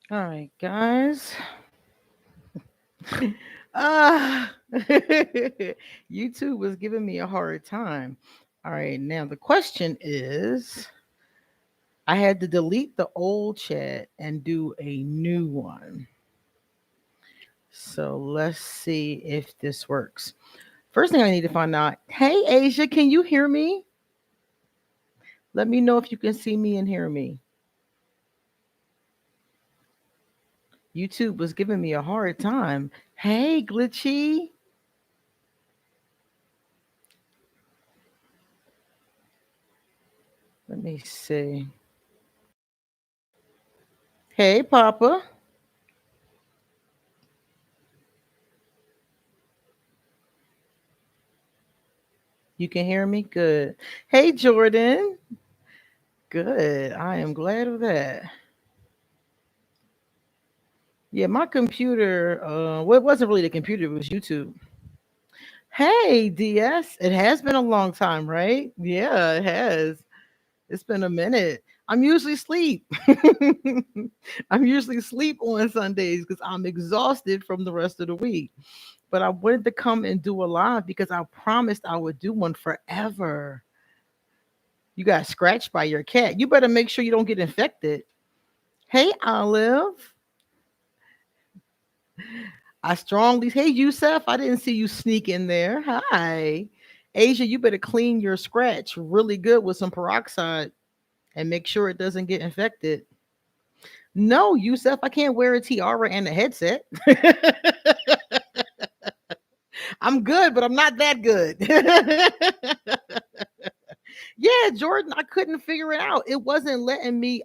All right, guys. Ah, YouTube was giving me a hard time. All right, now the question is I had to delete the old chat and do a new one. So let's see if this works. First thing I need to find out, hey Asia, can you hear me? Let me know if you can see me and hear me. YouTube was giving me a hard time. Hey, Glitchy. Let me see. Hey, Papa. You can hear me? Good. Hey, Jordan. Good. I am glad of that. Yeah, my computer, well, it wasn't really the computer, it was YouTube. Hey, DS. It has been a long time, right? Yeah, it has. It's been a minute. I'm usually asleep. I'm usually asleep on Sundays because I'm exhausted from the rest of the week. But I wanted to come and do a live because I promised I would do one forever. You got scratched by your cat. You better make sure you don't get infected. Hey, Olive. I strongly, hey, Yusef. I didn't see you sneak in there. Hi. Asia, you better clean your scratch really good with some peroxide and make sure it doesn't get infected. No, Yusef, I can't wear a tiara and a headset. I'm good, but I'm not that good. Yeah, Jordan, I couldn't figure it out. It wasn't letting me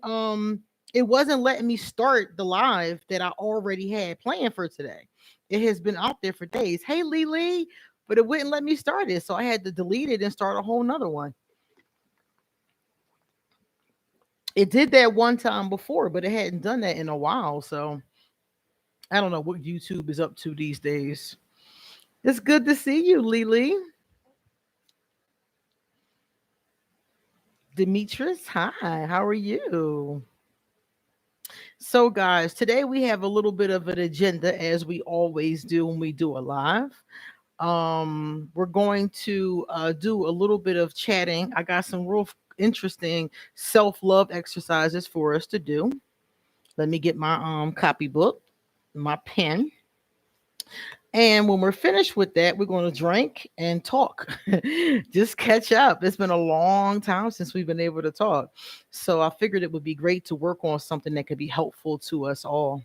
start the live that I already had planned for today. It has been out there for days. Hey Lily, but it wouldn't let me start it. So I had to delete it and start a whole nother one. It did that one time before, but it hadn't done that in a while. So I don't know what YouTube is up to these days. It's good to see you, Lily. Demetrius, hi, how are you? So, guys, today we have a little bit of an agenda as we always do when we do a live. We're going to do a little bit of chatting. I got some real interesting self-love exercises for us to do. Let me get my copybook, my pen. And when we're finished with that, we're going to drink and talk. Just catch up. It's been a long time since we've been able to talk. So I figured it would be great to work on something that could be helpful to us all.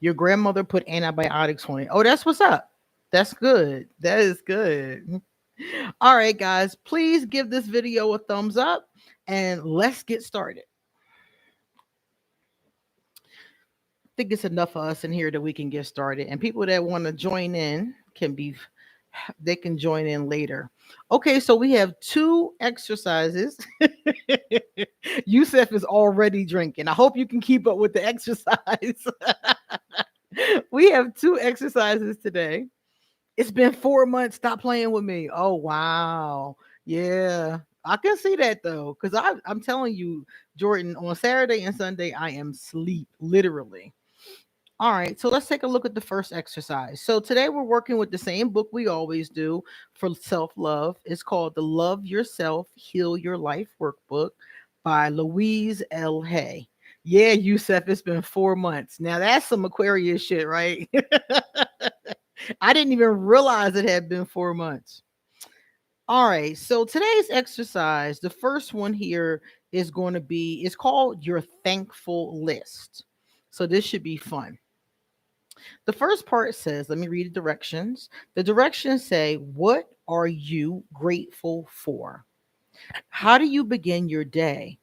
Your grandmother put antibiotics on it. Oh, that's what's up. That's good. That is good. All right, guys, please give this video a thumbs up and let's get started. I think it's enough of us in here that we can get started. And people that want to join in can be they can join in later. Okay, so we have two exercises. Yusef is already drinking. I hope you can keep up with the exercise. We have two exercises today. It's been 4 months. Stop playing with me. Oh wow. Yeah. I can see that though. Because I'm telling you, Jordan, on Saturday and Sunday, I am sleep, literally. All right, so let's take a look at the first exercise. So today we're working with the same book we always do for self love. It's called The Love Yourself, Heal Your Life Workbook by Louise L. Hay. Yeah, Yusef, it's been 4 months. Now that's some Aquarius shit, right? I didn't even realize it had been 4 months. All right, so today's exercise, the first one here is going to be, it's called your thankful list. So this should be fun. The first part says, let me read the directions. The directions say, what are you grateful for? How do you begin your day?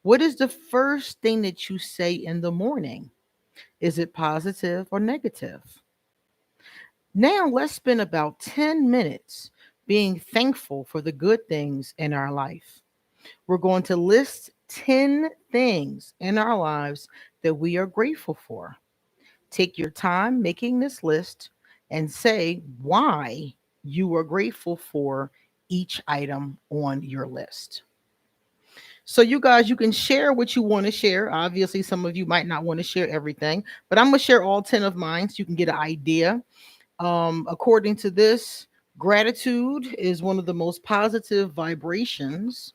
What is the first thing that you say in the morning? Is it positive or negative? Now let's spend about 10 minutes being thankful for the good things in our life. We're going to list 10 things in our lives that we are grateful for. Take your time making this list and say why you are grateful for each item on your list. So you guys, you can share what you want to share. Obviously, some of you might not want to share everything, but I'm gonna share all 10 of mine so you can get an idea. According to this, gratitude is one of the most positive vibrations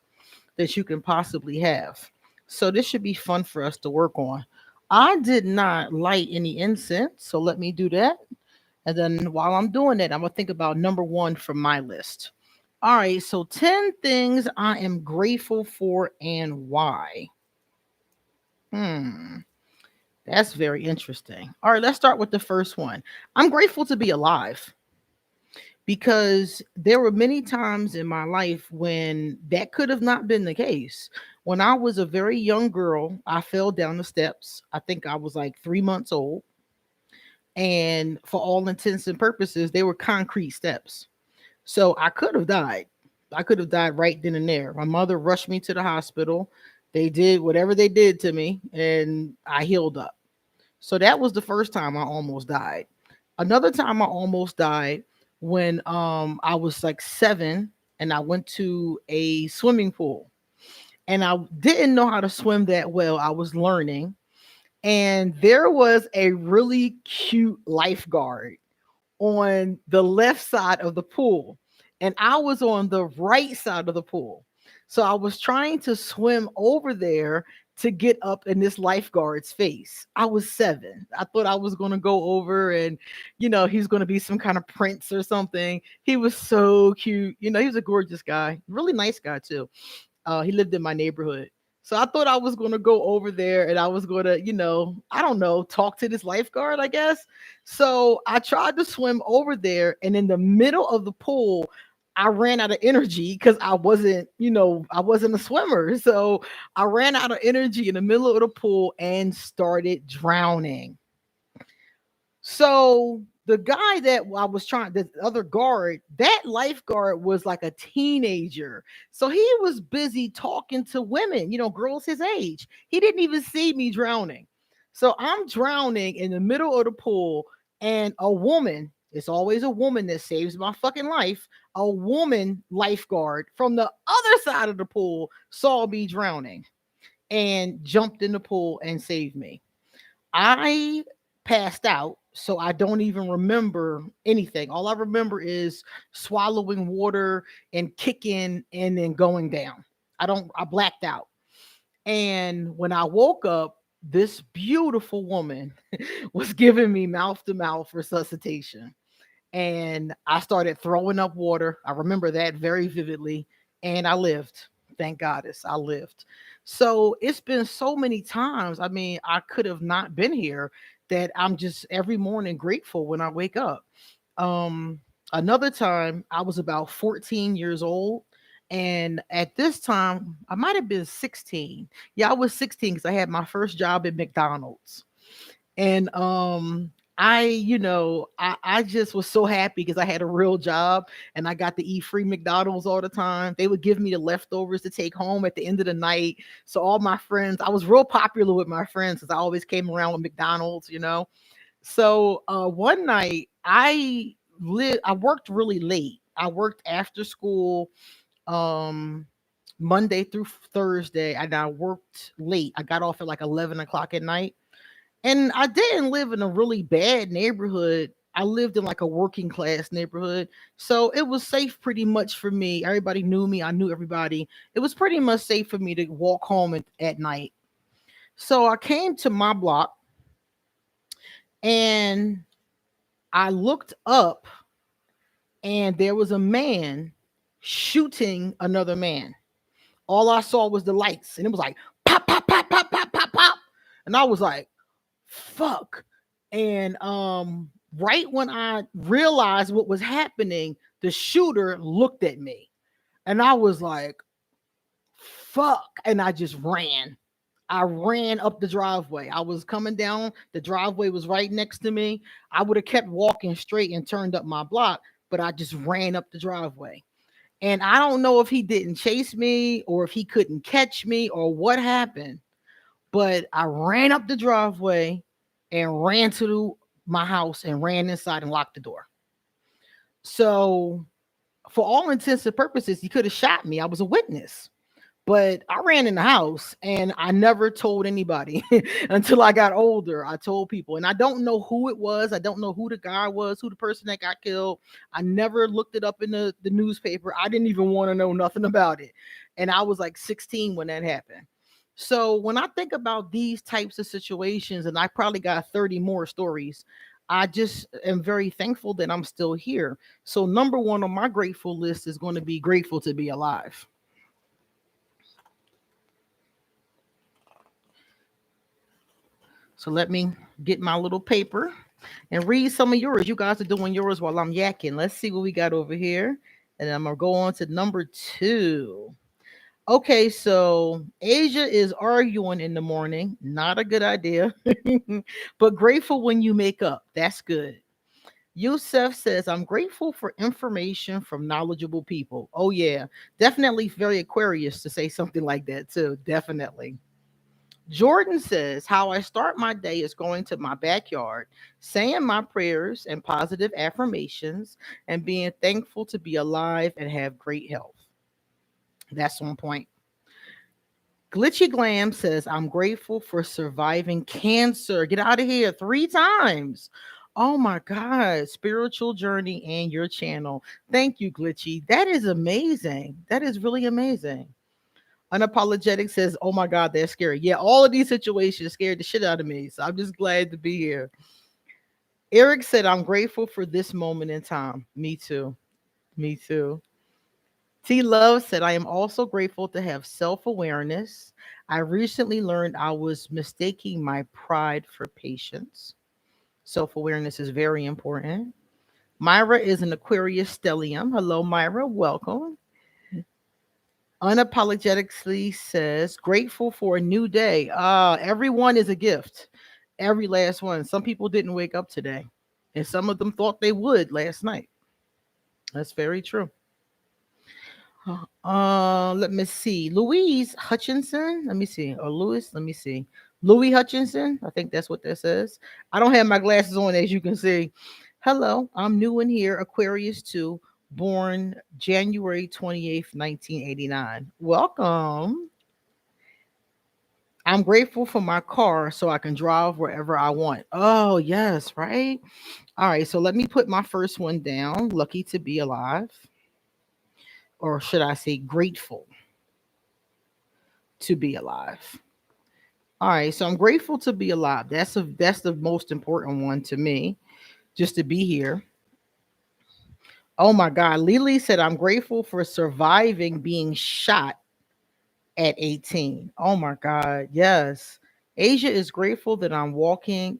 that you can possibly have. So this should be fun for us to work on. I did not light any incense, so let me do that. And then while I'm doing that, I'm gonna think about number one from my list. All right, so 10 things I am grateful for and why. Hmm, that's very interesting. All right, let's start with the first one. I'm grateful to be alive because there were many times in my life when that could have not been the case. When I was a very young girl, I fell down the steps. I think I was like 3 months old. And for all intents and purposes, they were concrete steps. So I could have died. I could have died right then and there. My mother rushed me to the hospital. They did whatever they did to me, and I healed up. So that was the first time I almost died. Another time I almost died when I was like 7 and I went to a swimming pool. And I didn't know how to swim that well. I was learning. And there was a really cute lifeguard on the left side of the pool, and I was on the right side of the pool. So I was trying to swim over there to get up in this lifeguard's face. I was 7. I thought I was going to go over and, he's going to be some kind of prince or something. He was so cute. He was a gorgeous guy, really nice guy too. He lived in my neighborhood. So I thought I was going to go over there and I was going to, I don't know, talk to this lifeguard, I guess. So I tried to swim over there, and in the middle of the pool, I ran out of energy because I wasn't a swimmer. So I ran out of energy in the middle of the pool and started drowning. So the guy that I was trying, the other guard, that lifeguard was like a teenager. So he was busy talking to women, girls his age. He didn't even see me drowning. So I'm drowning in the middle of the pool, and a woman, it's always a woman that saves my fucking life. A woman lifeguard from the other side of the pool saw me drowning and jumped in the pool and saved me. I passed out, so I don't even remember anything. All I remember is swallowing water and kicking and then going down. I blacked out. And when I woke up, this beautiful woman was giving me mouth to mouth resuscitation. And I started throwing up water. I remember that very vividly. And I lived. Thank goddess, I lived. So it's been so many times. I mean, I could have not been here, that I'm just every morning grateful when I wake up. Um, Another time, I was about 14 years old. And at this time, I might have been 16. Yeah, I was 16 because I had my first job at McDonald's. And I just was so happy because I had a real job and I got to eat free McDonald's all the time. They would give me the leftovers to take home at the end of the night. So all my friends, I was real popular with my friends because I always came around with McDonald's. So one night I worked really late. I worked after school, um Monday through Thursday, and I worked late. I got off at like 11 o'clock at night. And I didn't live in a really bad neighborhood. I lived in like a working class neighborhood. So it was safe pretty much for me. Everybody knew me. I knew everybody. It was pretty much safe for me to walk home at night. So I came to my block and I looked up, and there was a man shooting another man. All I saw was the lights, and it was like pop, pop, pop, pop, pop, pop, pop. And I was like, fuck. And right when I realized what was happening, the shooter looked at me, and I was like, fuck. And I just ran. I ran up the driveway. I was coming down. The driveway was right next to me. I would have kept walking straight and turned up my block, but I just ran up the driveway. And I don't know if he didn't chase me or if he couldn't catch me or what happened, but I ran up the driveway and ran to my house and ran inside and locked the door. So, for all intents and purposes, he could have shot me. I was a witness. But I ran in the house and I never told anybody until I got older. I told people, and I don't know who it was. I don't know who the guy was, who the person that got killed. I never looked it up in the newspaper. I didn't even want to know nothing about it. And I was like 16 when that happened. So when I think about these types of situations, and I probably got 30 more stories, I just am very thankful that I'm still here. So number one on my grateful list is going to be grateful to be alive. So let me get my little paper and read some of yours. You guys are doing yours while I'm yakking. Let's see what we got over here. And I'm going to go on to number two. Okay, so Asia is arguing in the morning. Not a good idea, but grateful when you make up. That's good. Yusef says, I'm grateful for information from knowledgeable people. Oh, yeah, definitely very Aquarius to say something like that, too. Definitely. Jordan says, how I start my day is going to my backyard, saying my prayers and positive affirmations, and being thankful to be alive and have great health. That's on point. Glitchy Glam says, I'm grateful for surviving cancer. Get out of here 3 times. Oh my God, spiritual journey and your channel. Thank you, Glitchy. That is amazing. That is really amazing. Unapologetic says, oh my God, that's scary. Yeah, all of these situations scared the shit out of me. So I'm just glad to be here. Eric said, I'm grateful for this moment in time. Me too. Me too. T Love said, I am also grateful to have self awareness. I recently learned I was mistaking my pride for patience. Self awareness is very important. Myra is an Aquarius stellium. Hello, Myra. Welcome. Unapologetically says, grateful for a new day. Everyone is a gift. Every last one. Some people didn't wake up today, and some of them thought they would last night. That's very true. Let me see. Louise Hutchinson. Let me see. Or Louis. Let me see. Louis Hutchinson. I think that's what that says. I don't have my glasses on, as you can see. Hello, I'm new in here. Aquarius 2, born January 28th, 1989. Welcome. I'm grateful for my car so I can drive wherever I want. Oh, yes, right? All right, so let me put my first one down. Lucky to be alive. Or should I say grateful to be alive? All right, so I'm grateful to be alive. That's the most important one to me, just to be here. Oh my God, Lily said I'm grateful for surviving being shot at 18. Oh my God, yes. Asia is grateful that I'm walking.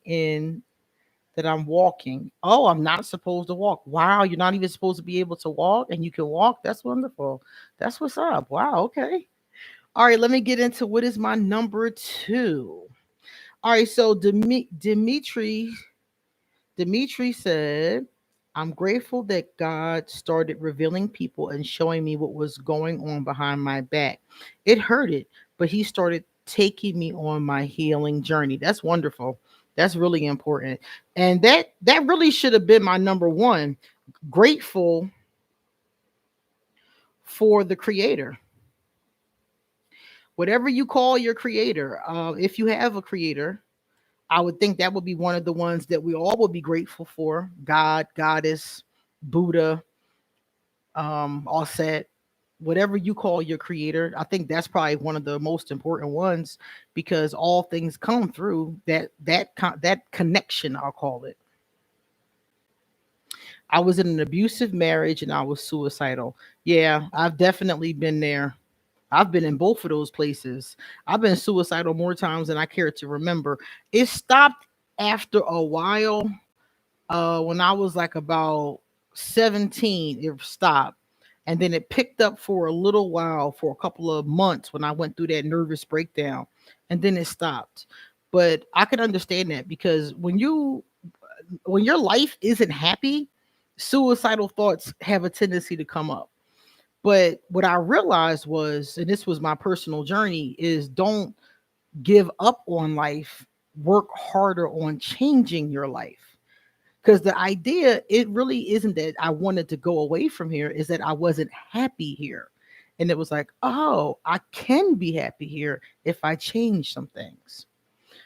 Oh, I'm not supposed to walk. Wow, you're not even supposed to be able to walk and you can walk. That's wonderful. That's what's up. Wow, okay. All right, let me get into what is my number two. All right, so Dimitri said, I'm grateful that God started revealing people and showing me what was going on behind my back. It hurted, but he started taking me on my healing journey. That's wonderful. That's really important. And that really should have been my number one. Grateful for the creator. Whatever you call your creator, if you have a creator, I would think that would be one of the ones that we all would be grateful for. God, goddess, Buddha, all set, whatever you call your creator. I think that's probably one of the most important ones because all things come through that connection, I'll call it. I was in an abusive marriage and I was suicidal. Yeah, I've definitely been there. I've been in both of those places. I've been suicidal more times than I care to remember. It stopped after a while. When I was like about 17, it stopped. And then it picked up for a little while, for a couple of months when I went through that nervous breakdown. And then it stopped. But I can understand that because when your life isn't happy, suicidal thoughts have a tendency to come up. But what I realized was, and this was my personal journey, is don't give up on life. Work harder on changing your life. Because the idea, it really isn't that I wanted to go away from here, is that I wasn't happy here. And it was like, oh, I can be happy here if I change some things.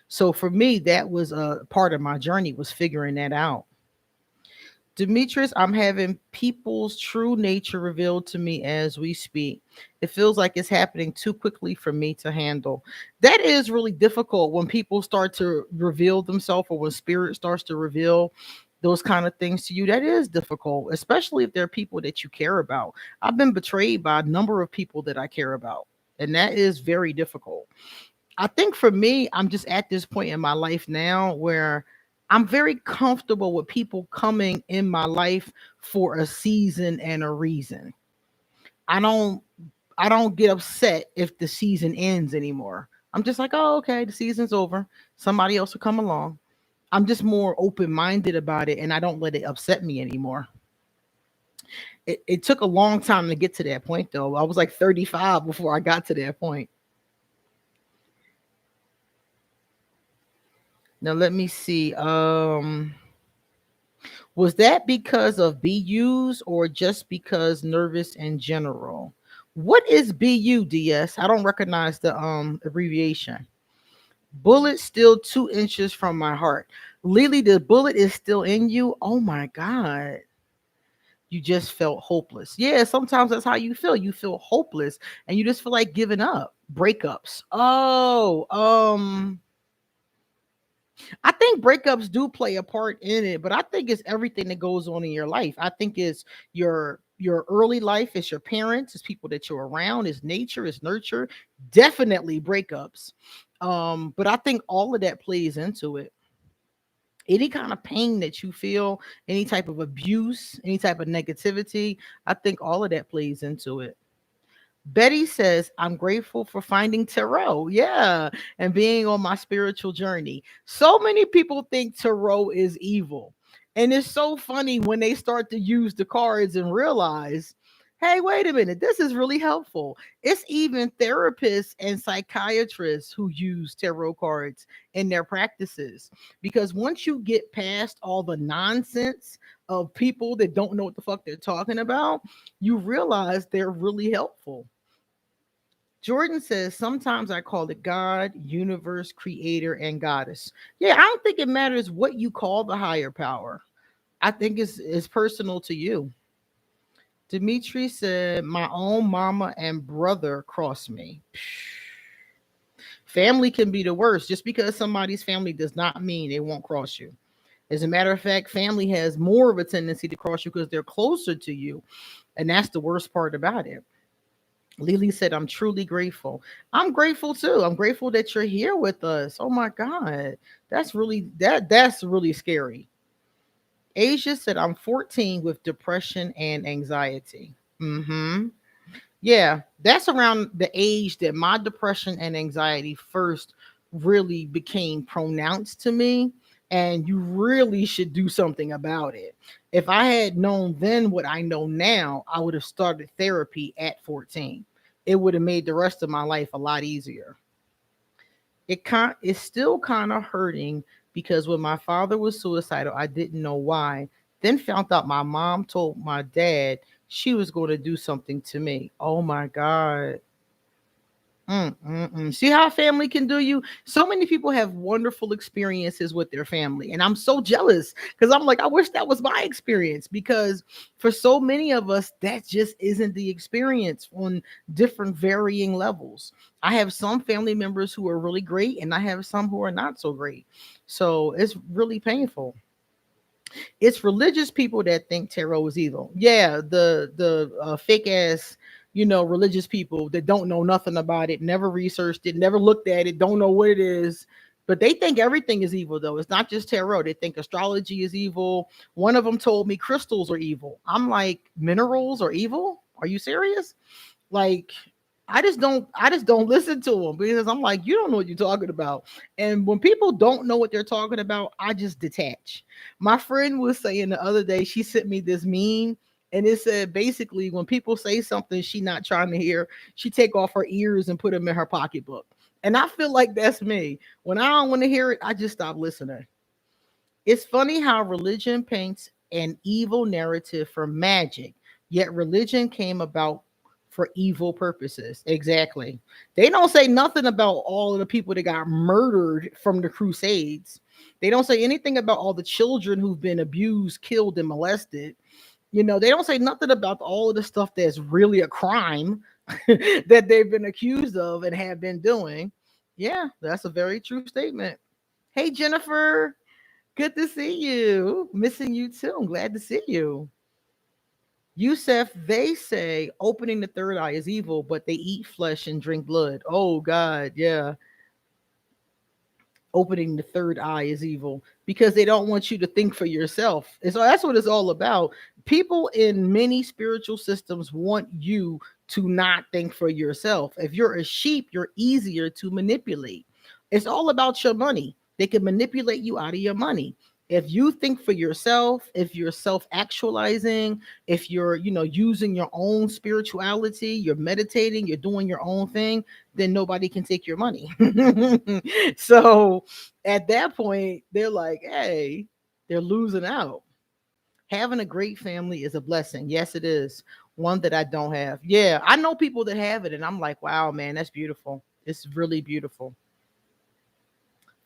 So for me, that was a part of my journey, was figuring that out. Demetrius, I'm having people's true nature revealed to me as we speak. It feels like it's happening too quickly for me to handle. That is really difficult when people start to reveal themselves, or when spirit starts to reveal those kind of things to you. That is difficult, especially if they're people that you care about. I've been betrayed by a number of people that I care about, and that is very difficult. I think for me, I'm just at this point in my life now where I'm very comfortable with people coming in my life for a season and a reason. I don't I don't get upset if the season ends anymore. I'm just like, "Oh, okay, the season's over. Somebody else will come along." I'm just more open-minded about it, and I don't let it upset me anymore. It took a long time to get to that point though. I was like 35 before I got to that point. Now let me see. Was that because of BUs or just because nervous in general? What is BU, DS? I don't recognize the abbreviation. Bullet still 2 inches from my heart. Lily, the bullet is still in you. Oh my God. You just felt hopeless. Yeah, sometimes that's how you feel. You feel hopeless and you just feel like giving up. Breakups. Oh, I think breakups do play a part in it, but I think it's everything that goes on in your life. I think it's your early life, it's your parents, it's people that you're around, it's nature, it's nurture, definitely breakups. But I think all of that plays into it. Any kind of pain that you feel, any type of abuse, any type of negativity, I think all of that plays into it. Betty says, I'm grateful for finding tarot. Yeah. And being on my spiritual journey. So many people think tarot is evil. And it's so funny when they start to use the cards and realize, hey, wait a minute, this is really helpful. It's even therapists and psychiatrists who use tarot cards in their practices. Because once you get past all the nonsense of people that don't know what the fuck they're talking about, you realize they're really helpful. Jordan says, sometimes I call it God, universe, creator, and goddess. Yeah, I don't think it matters what you call the higher power. I think it's personal to you. Dimitri said, my own mama and brother crossed me. Family can be the worst. Just because somebody's family does not mean they won't cross you. As a matter of fact, family has more of a tendency to cross you because they're closer to you. And that's the worst part about it. Lily said, I'm truly grateful. I'm grateful too. I'm grateful that you're here with us. Oh my God. That's really scary. Asia said, I'm 14 with depression and anxiety. Mm-hmm. Yeah, that's around the age that my depression and anxiety first really became pronounced to me. And you really should do something about it. If I had known then what I know now, I would have started therapy at 14. It would have made the rest of my life a lot easier. It's still kind of hurting because when my father was suicidal, I didn't know why. Then found out my mom told my dad she was going to do something to me. Oh my God. See how family can do you? So many people have wonderful experiences with their family, and I'm so jealous because I'm like, I wish that was my experience because for so many of us, that just isn't the experience on different varying levels. I have some family members who are really great, and I have some who are not so great. So it's really painful. It's religious people that think tarot is evil. Yeah, the fake ass, religious people that don't know nothing about it, never researched it, never looked at it, don't know what it is. But they think everything is evil, though. It's not just tarot. They think astrology is evil. One of them told me crystals are evil. I'm like, minerals are evil? Are you serious? Like, I just don't listen to them because I'm like, you don't know what you're talking about. And when people don't know what they're talking about, I just detach. My friend was saying the other day, she sent me this meme, and it said basically when people say something she not trying to hear, she take off her ears and put them in her pocketbook. And I feel like that's me. When I don't want to hear it, I just stop listening. It's funny how religion paints an evil narrative for magic, yet religion came about for evil purposes. Exactly. They don't say nothing about all of the people that got murdered from the Crusades. They don't say anything about all the children who've been abused, killed, and molested. They don't say nothing about all of the stuff that's really a crime that they've been accused of and have been doing. Yeah, that's a very true statement. Hey, Jennifer, good to see you. Missing you too. I'm glad to see you. Yusef, they say opening the third eye is evil, but they eat flesh and drink blood. Oh, God. Yeah. Opening the third eye is evil because they don't want you to think for yourself. And so that's what it's all about. People in many spiritual systems want you to not think for yourself. If you're a sheep, you're easier to manipulate. It's all about your money. They can manipulate you out of your money. If you think for yourself, if you're self-actualizing, if you're, using your own spirituality, you're meditating, you're doing your own thing, then nobody can take your money. So at that point, they're like, hey, they're losing out. Having a great family is a blessing. Yes, it is. One that I don't have. Yeah, I know people that have it, and I'm like, wow, man, that's beautiful. It's really beautiful.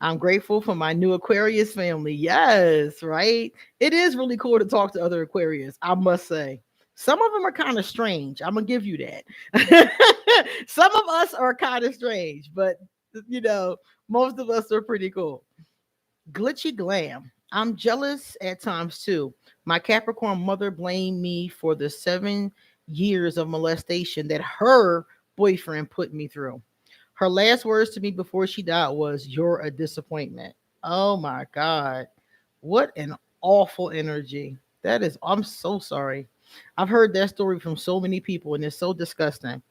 I'm grateful for my new Aquarius family. Yes, right. It is really cool to talk to other Aquarius, I must say. Some of them are kind of strange. I'm going to give you that. Some of us are kind of strange, but most of us are pretty cool. Glitchy glam. I'm jealous at times too. My Capricorn mother blamed me for the 7 years of molestation that her boyfriend put me through. Her last words to me before she died was, "You're a disappointment." Oh my God. What an awful energy. I'm so sorry. I've heard that story from so many people and it's so disgusting.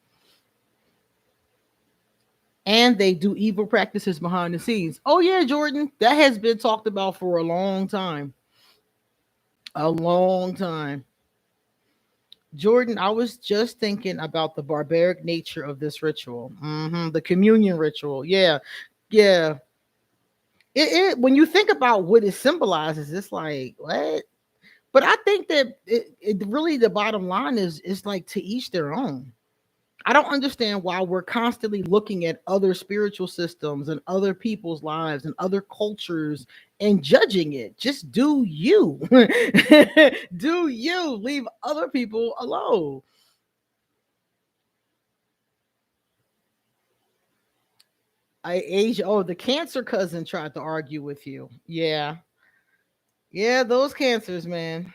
And they do evil practices behind the scenes. Oh, yeah, Jordan. That has been talked about for a long time. A long time. Jordan, I was just thinking about the barbaric nature of this ritual. The communion ritual. Yeah. Yeah. When you think about what it symbolizes, it's like, what? But I think that it really, the bottom line is, it's like to each their own. I don't understand why we're constantly looking at other spiritual systems and other people's lives and other cultures and judging it. Just do you. Do you. Leave other people alone. Asia. Oh, the cancer cousin tried to argue with you. Yeah. Yeah, those cancers, man.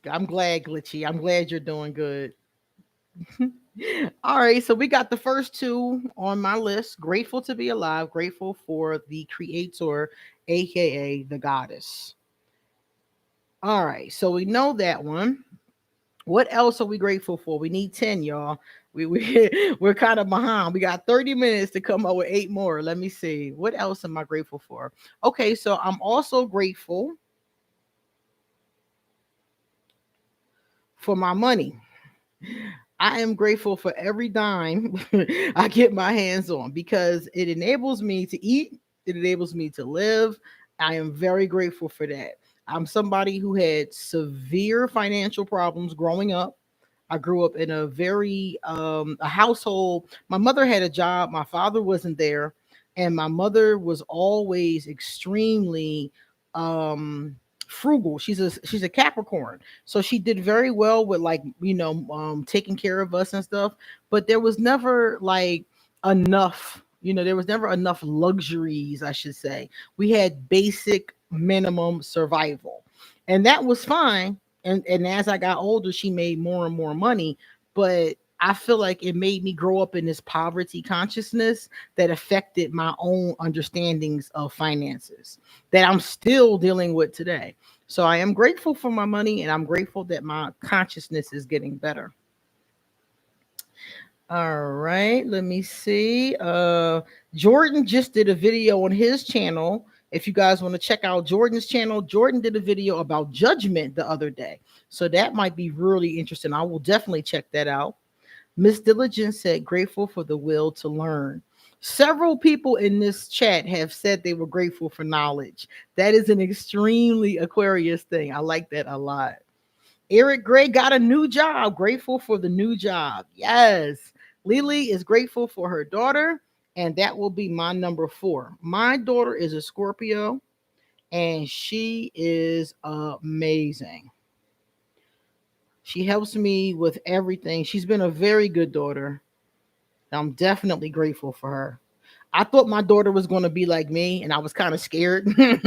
I'm glad, Glitchy. I'm glad you're doing good. All right, so we got the first two on my list. Grateful to be alive, grateful for the creator, aka the goddess. All right, so we know that one. What else are we grateful for? We need 10, y'all. We're kind of behind. We got 30 minutes to come up with 8 more. Let me see. What else am I grateful for? Okay, so I'm also grateful for my money. I am grateful for every dime I get my hands on because it enables me to eat, it enables me to live. I am very grateful for that. I'm somebody who had severe financial problems growing up. I grew up in a household. My mother had a job, my father wasn't there, and my mother was always extremely um frugal. She's a Capricorn. So she did very well with, like, taking care of us and stuff, but there was never like enough, there was never enough luxuries, I should say. We had basic minimum survival. And that was fine. And as I got older, she made more and more money, but I feel like it made me grow up in this poverty consciousness that affected my own understandings of finances that I'm still dealing with today. So I am grateful for my money and I'm grateful that my consciousness is getting better. All right, let me see. Jordan just did a video on his channel. If you guys want to check out Jordan's channel, Jordan did a video about judgment the other day. So that might be really interesting. I will definitely check that out. Miss Diligence said, grateful for the will to learn. Several people in this chat have said they were grateful for knowledge. That is an extremely Aquarius thing. I like that a lot. Eric Gray got a new job. Grateful for the new job. Yes. Lily is grateful for her daughter, and that will be my number four. My daughter is a Scorpio, and she is amazing. She helps me with everything. She's been a very good daughter. I'm definitely grateful for her. I thought my daughter was going to be like me, and I was kind of scared because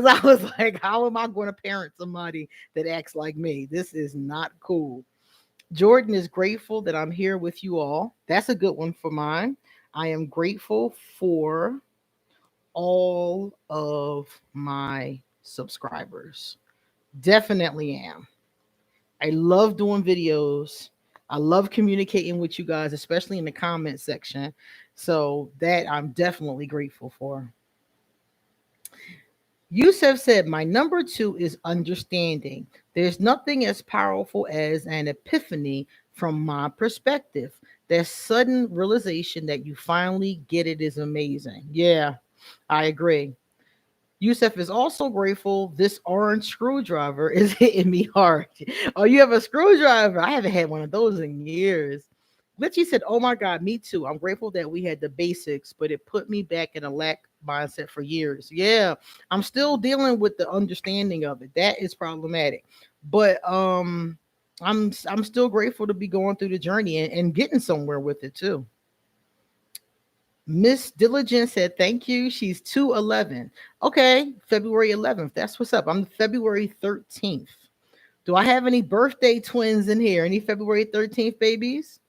I was like, how am I going to parent somebody that acts like me? This is not cool. Jordan is grateful that I'm here with you all. That's a good one for mine. I am grateful for all of my subscribers. Definitely am. I love doing videos. I love communicating with you guys, especially in the comment section. So that I'm definitely grateful for. Yusuf said, my number two is understanding. There's nothing as powerful as an epiphany from my perspective. That sudden realization that you finally get it is amazing. Yeah, I agree. Yusuf is also grateful this orange screwdriver is hitting me hard. Oh, you have a screwdriver? I haven't had one of those in years. Glitchy said, oh my God, me too. I'm grateful that we had the basics, but it put me back in a lack mindset for years. Yeah, I'm still dealing with the understanding of it. That is problematic. But I'm still grateful to be going through the journey and getting somewhere with it too. Miss Diligent said, thank you. She's 211. Okay, February 11th. That's what's up. I'm February 13th. Do I have any birthday twins in here? Any February 13th babies?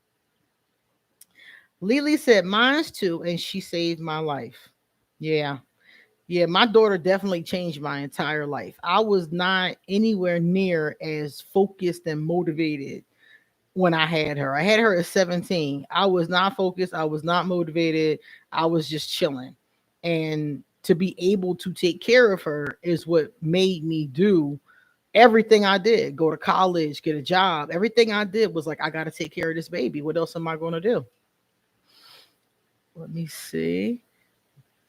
Lily said, mine's too, and she saved my life. Yeah. Yeah, my daughter definitely changed my entire life. I was not anywhere near as focused and motivated when I had her. I had her at 17. I was not focused. I was not motivated. I was just chilling. And to be able to take care of her is what made me do everything I did. Go to college, get a job. Everything I did was like, I got to take care of this baby. What else am I going to do? Let me see.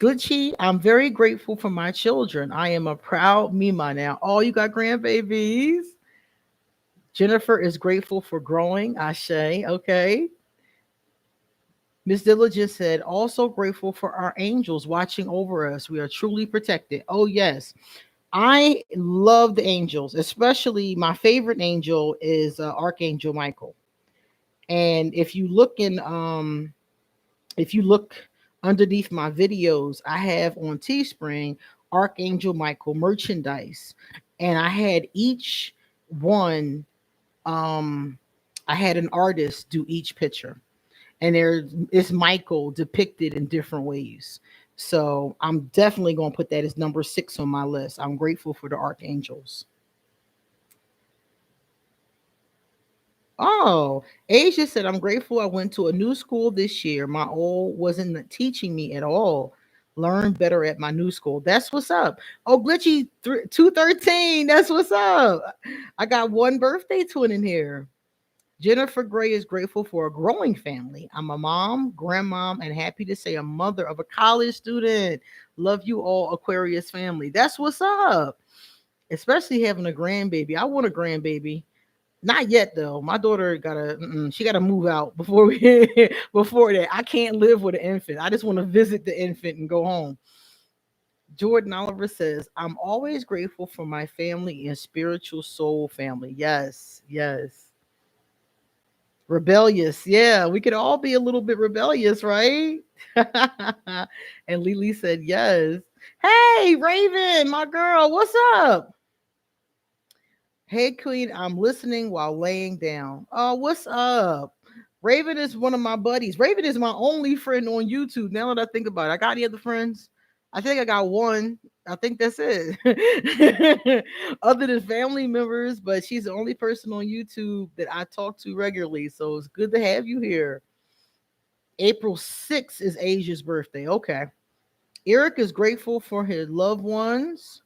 Glitchy, I'm very grateful for my children. I am a proud Mima now. Oh, you got grandbabies? Jennifer is grateful for growing. Ashe. Okay. Miss Diligent said, also grateful for our angels watching over us. We are truly protected. Oh, yes. I love the angels, especially my favorite angel is Archangel Michael. And if you look underneath my videos, I have on Teespring Archangel Michael merchandise. And I had each one, um, I had an artist do each picture. And there is Michael depicted in different ways. So I'm definitely going to put that as number six on my list. I'm grateful for the archangels. Oh, Asia said, I'm grateful I went to a new school this year. My old wasn't teaching me at all. Learn better at my new school. That's what's up. Oh, Glitchy 213. That's what's up. I got one birthday twin in here. Jennifer Gray is grateful for a growing family. I'm a mom, grandmom, and happy to say a mother of a college student. Love you all, Aquarius family. That's what's up. Especially having a grandbaby. I want a grandbaby. Not yet though. My daughter she gotta move out before we before that. I can't live with an infant. I just want to visit the infant and go home. Jordan Oliver says, I'm always grateful for my family and spiritual soul family. Yes, yes. Rebellious. Yeah, we could all be a little bit rebellious, right? And Lily said, yes. Hey, Raven, my girl, what's up? Hey, Queen, I'm listening while laying down. Oh, what's up? Raven is one of my buddies. Raven is my only friend on YouTube. Now that I think about it, I got any other friends? I think I got one. I think that's it. Other than family members, but she's the only person on YouTube that I talk to regularly. So it's good to have you here. April 6th is Asia's birthday. Okay. Eric is grateful for his loved ones.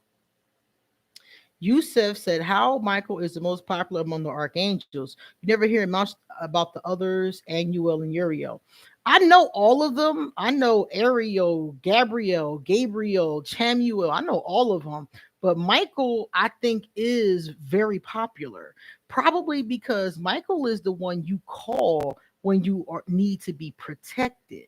Yusef said, how Michael is the most popular among the archangels. You never hear much about the others, Anuel and Uriel. I know all of them. I know Ariel, Gabriel, Chamuel. I know all of them. But Michael, I think, is very popular, probably because Michael is the one you call when you need to be protected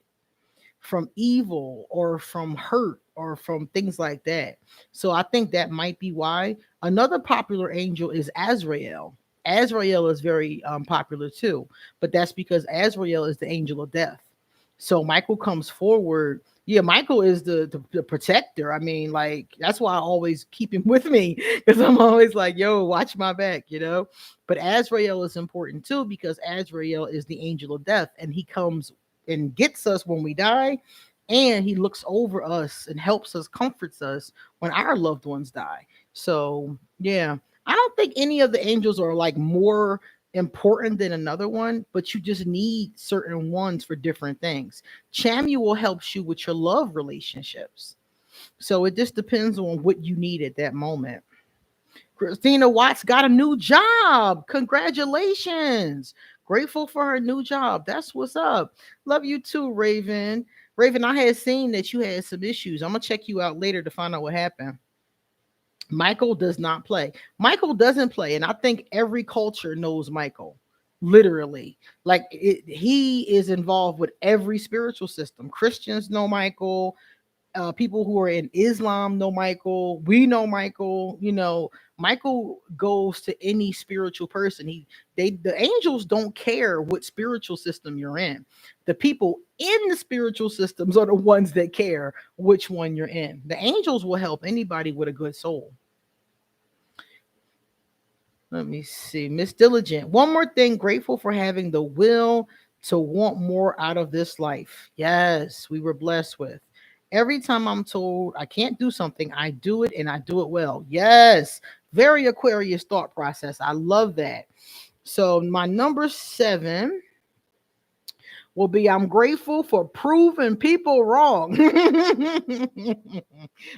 from evil or from hurt or from things like that. So I think that might be why. Another popular angel is Azrael. Azrael is very popular too, but that's because Azrael is the angel of death. So Michael comes forward. Yeah, Michael is the protector. I mean, like, that's why I always keep him with me, because I'm always like, yo, watch my back. But Azrael is important too, because Azrael is the angel of death, and he comes and gets us when we die, and he looks over us and helps us, comforts us when our loved ones die. So yeah, I don't think any of the angels are like more important than another one, but you just need certain ones for different things. Chamuel helps you with your love relationships, so it just depends on what you need at that moment. Christina Watts got a new job. Congratulations. Grateful for her new job. That's what's up. Love you too, Raven. Raven, I had seen that you had some issues. I'm going to check you out later to find out what happened. Michael does not play. Michael doesn't play. And I think every culture knows Michael. Literally. Like he is involved with every spiritual system. Christians know Michael, people who are in Islam know Michael. We know Michael. Michael goes to any spiritual person. The angels don't care what spiritual system you're in. The people in the spiritual systems are the ones that care which one you're in. The angels will help anybody with a good soul. Let me see. Miss Diligent. One more thing. Grateful for having the will to want more out of this life. Yes, we were blessed with. Every time I'm told I can't do something, I do it and I do it well. Yes. Very Aquarius thought process. I love that. So my number 7 will be I'm grateful for proving people wrong.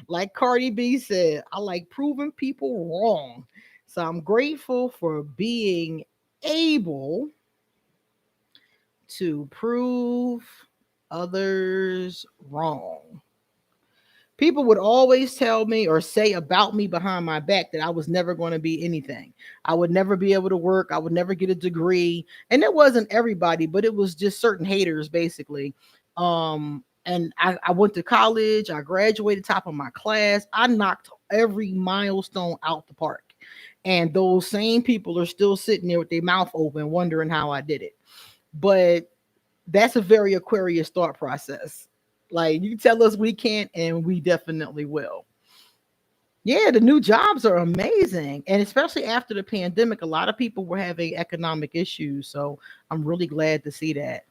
Like Cardi B said, I like proving people wrong. So I'm grateful for being able to prove others wrong. People would always tell me or say about me behind my back that I was never going to be anything. I would never be able to work. I would never get a degree. And it wasn't everybody, but it was just certain haters, basically. And I went to college. I graduated top of my class. I knocked every milestone out the park. And those same people are still sitting there with their mouth open, wondering how I did it. But that's a very Aquarius thought process. Like, you tell us we can't, and we definitely will. Yeah, the new jobs are amazing. And especially after the pandemic, a lot of people were having economic issues. So I'm really glad to see that.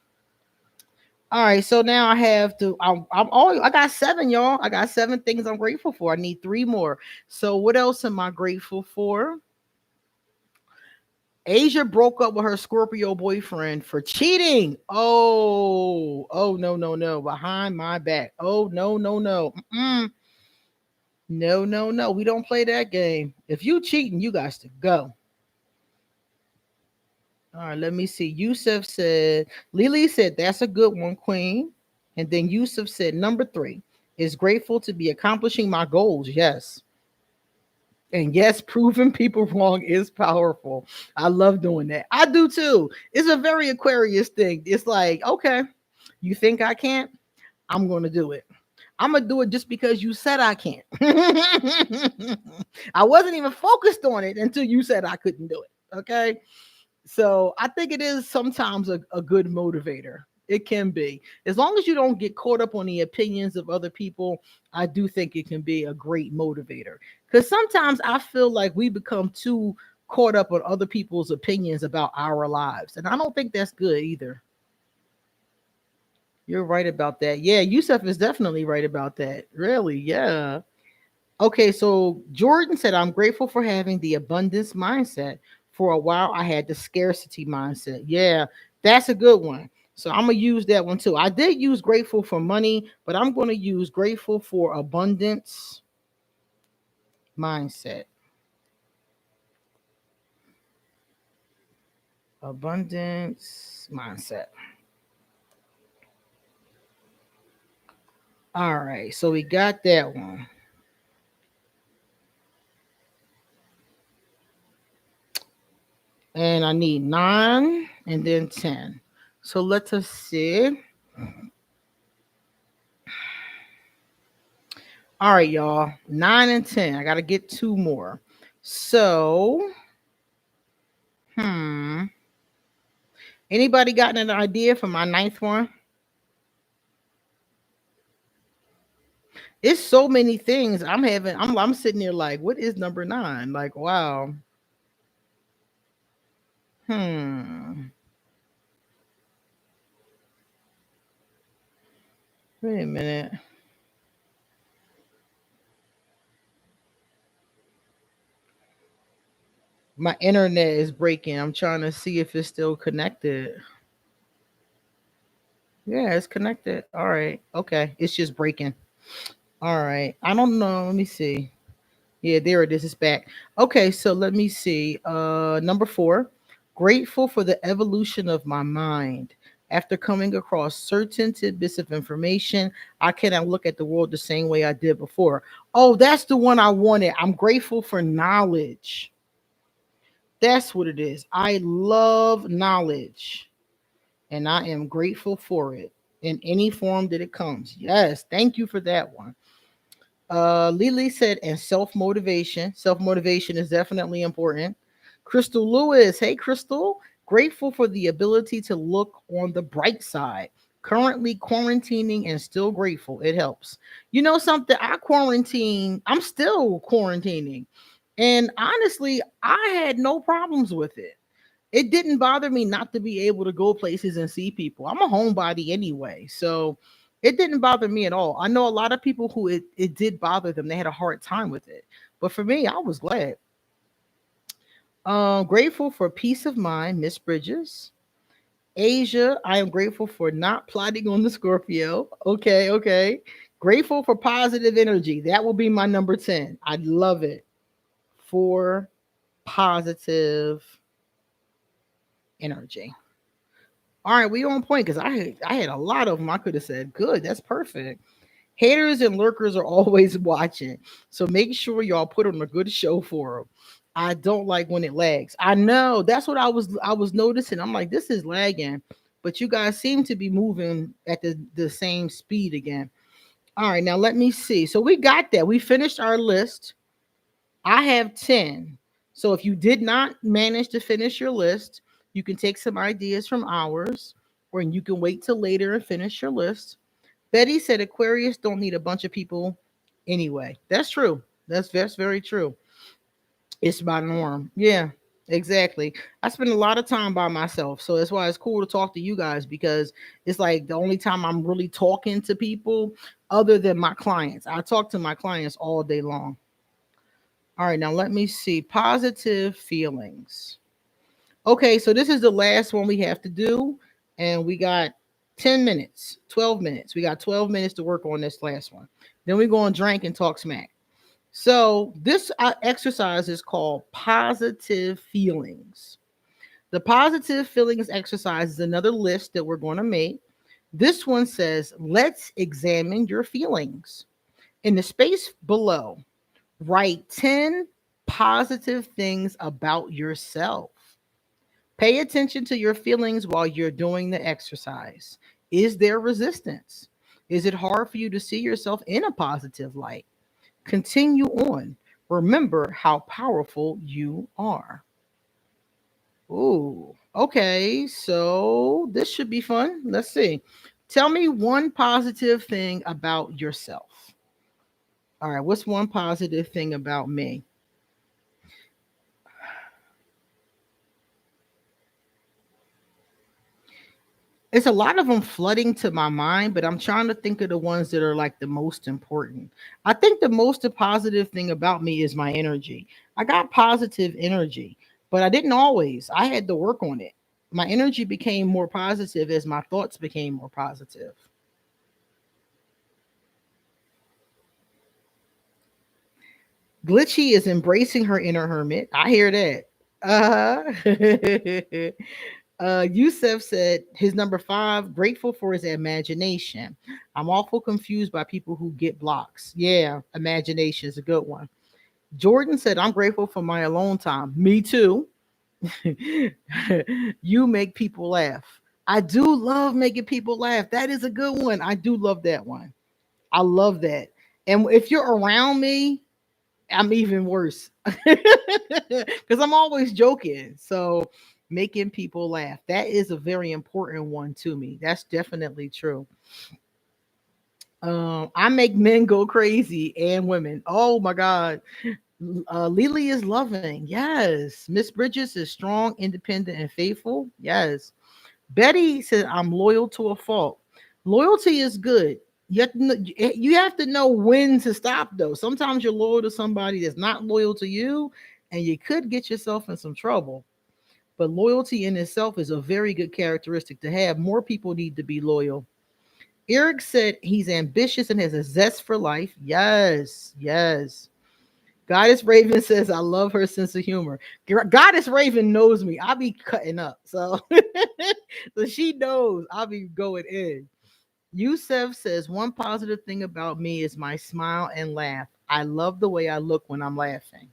All right, so now I have to. I'm all. I got 7, y'all. I got 7 things I'm grateful for. I need 3 more. So what else am I grateful for? Asia broke up with her Scorpio boyfriend for cheating. Oh, no, no, no. Behind my back. Oh, no, no, no. No, no, no. We don't play that game. If you cheating, you guys to go. All right, let me see. Yusuf said, Lily said, that's a good one, Queen. And then Yusuf said, number 3 is grateful to be accomplishing my goals. Yes. And yes, proving people wrong is powerful. I love doing that. I do too. It's a very Aquarius thing. It's like, okay, you think I can't? I'm going to do it. I'm going to do it just because you said I can't. I wasn't even focused on it until you said I couldn't do it. Okay. So I think it is sometimes a good motivator. It can be. As long as you don't get caught up on the opinions of other people, I do think it can be a great motivator. Because sometimes I feel like we become too caught up on other people's opinions about our lives. And I don't think that's good either. You're right about that. Yeah, Yusuf is definitely right about that. Really, yeah. Okay, so Jordan said, I'm grateful for having the abundance mindset. For a while, I had the scarcity mindset. Yeah, that's a good one. So I'm going to use that one too. I did use grateful for money, but I'm going to use grateful for abundance mindset. Abundance mindset. All right, so we got that one. And I need 9 and then 10. So let us see. All right, y'all. 9 and 10. I got to get 2 more. So, hmm. Anybody got an idea for my ninth one? It's so many things I'm having. I'm sitting there like, what is number 9? Like, wow. Hmm. Wait a minute. My internet is breaking. I'm trying to see if it's still connected. Yeah, it's connected. All right. Okay. It's just breaking. All right. I don't know. Let me see. Yeah, there it is. It's back. Okay, so let me see. Number 4. Grateful for the evolution of my mind. After coming across certain tidbits of information, I cannot look at the world the same way I did before. Oh, that's the one I wanted. I'm grateful for knowledge. That's what it is. I love knowledge and I am grateful for it in any form that it comes. Yes, thank you for that one. Lily said, and self motivation. Self motivation is definitely important. Crystal Lewis, hey Crystal, grateful for the ability to look on the bright side. Currently quarantining and still grateful. It helps. You know something? I'm still quarantining. And honestly, I had no problems with it. It didn't bother me not to be able to go places and see people. I'm a homebody anyway, so it didn't bother me at all. I know a lot of people who it did bother them. They had a hard time with it. But for me, I was glad. Grateful for peace of mind, Miss Bridges. Asia, I am grateful for not plotting on the Scorpio. Okay, okay. Grateful for positive energy. That will be my number 10. I love it. For positive energy. All right, we on point because I had a lot of them. I could have said, good, that's perfect. Haters and lurkers are always watching, so make sure y'all put on a good show for them. I don't like when it lags. I know that's what I was noticing. I'm like, this is lagging, but you guys seem to be moving at the same speed again. All right, now let me see. So we got that. We finished our list. I have 10. So if you did not manage to finish your list, you can take some ideas from ours, or you can wait till later and finish your list. Betty said Aquarius don't need a bunch of people anyway. That's true. That's very true. It's my norm. Yeah, exactly. I spend a lot of time by myself. So that's why it's cool to talk to you guys because it's like the only time I'm really talking to people other than my clients. I talk to my clients all day long. All right, now let me see. Positive feelings. Okay, so this is the last one we have to do, and we got 10 minutes, 12 minutes. We got 12 minutes to work on this last one. Then we go and drink and talk smack. So this exercise is called positive feelings. The positive feelings exercise is another list that we're going to make. This one says, let's examine your feelings. In the space below, write 10 positive things about yourself. Pay attention to your feelings while you're doing the exercise. Is there resistance? Is it hard for you to see yourself in a positive light? Continue on. Remember how powerful you are. Ooh, okay. So this should be fun. Let's see. Tell me one positive thing about yourself. All right, what's one positive thing about me? It's a lot of them flooding to my mind, but I'm trying to think of the ones that are like the most important. I think the most positive thing about me is my energy. I got positive energy, but I didn't always. I had to work on it. My energy became more positive as my thoughts became more positive. Glitchy is embracing her inner hermit. I hear that. Uh-huh. Yusef said his number 5, grateful for his imagination. I'm awful confused by people who get blocks. Yeah, imagination is a good one. Jordan said, I'm grateful for my alone time. Me too. You make people laugh. I do love making people laugh. That is a good one. I do love that one. I love that. And if you're around me, I'm even worse because I'm always joking. So making people laugh, that is a very important one to me. That's definitely true. I make men go crazy and women. Oh my God. Lily is loving. Yes. Miss Bridges is strong, independent, and faithful. Yes. Betty said, I'm loyal to a fault. Loyalty is good. You have to know when to stop, though. Sometimes you're loyal to somebody that's not loyal to you, and you could get yourself in some trouble. But loyalty in itself is a very good characteristic to have. More people need to be loyal. Eric said he's ambitious and has a zest for life. Yes, yes. Goddess Raven says, I love her sense of humor. Goddess Raven knows me. I'll be cutting up. So, so she knows I'll be going in. Yusef says, one positive thing about me is my smile and laugh. I love the way I look when I'm laughing.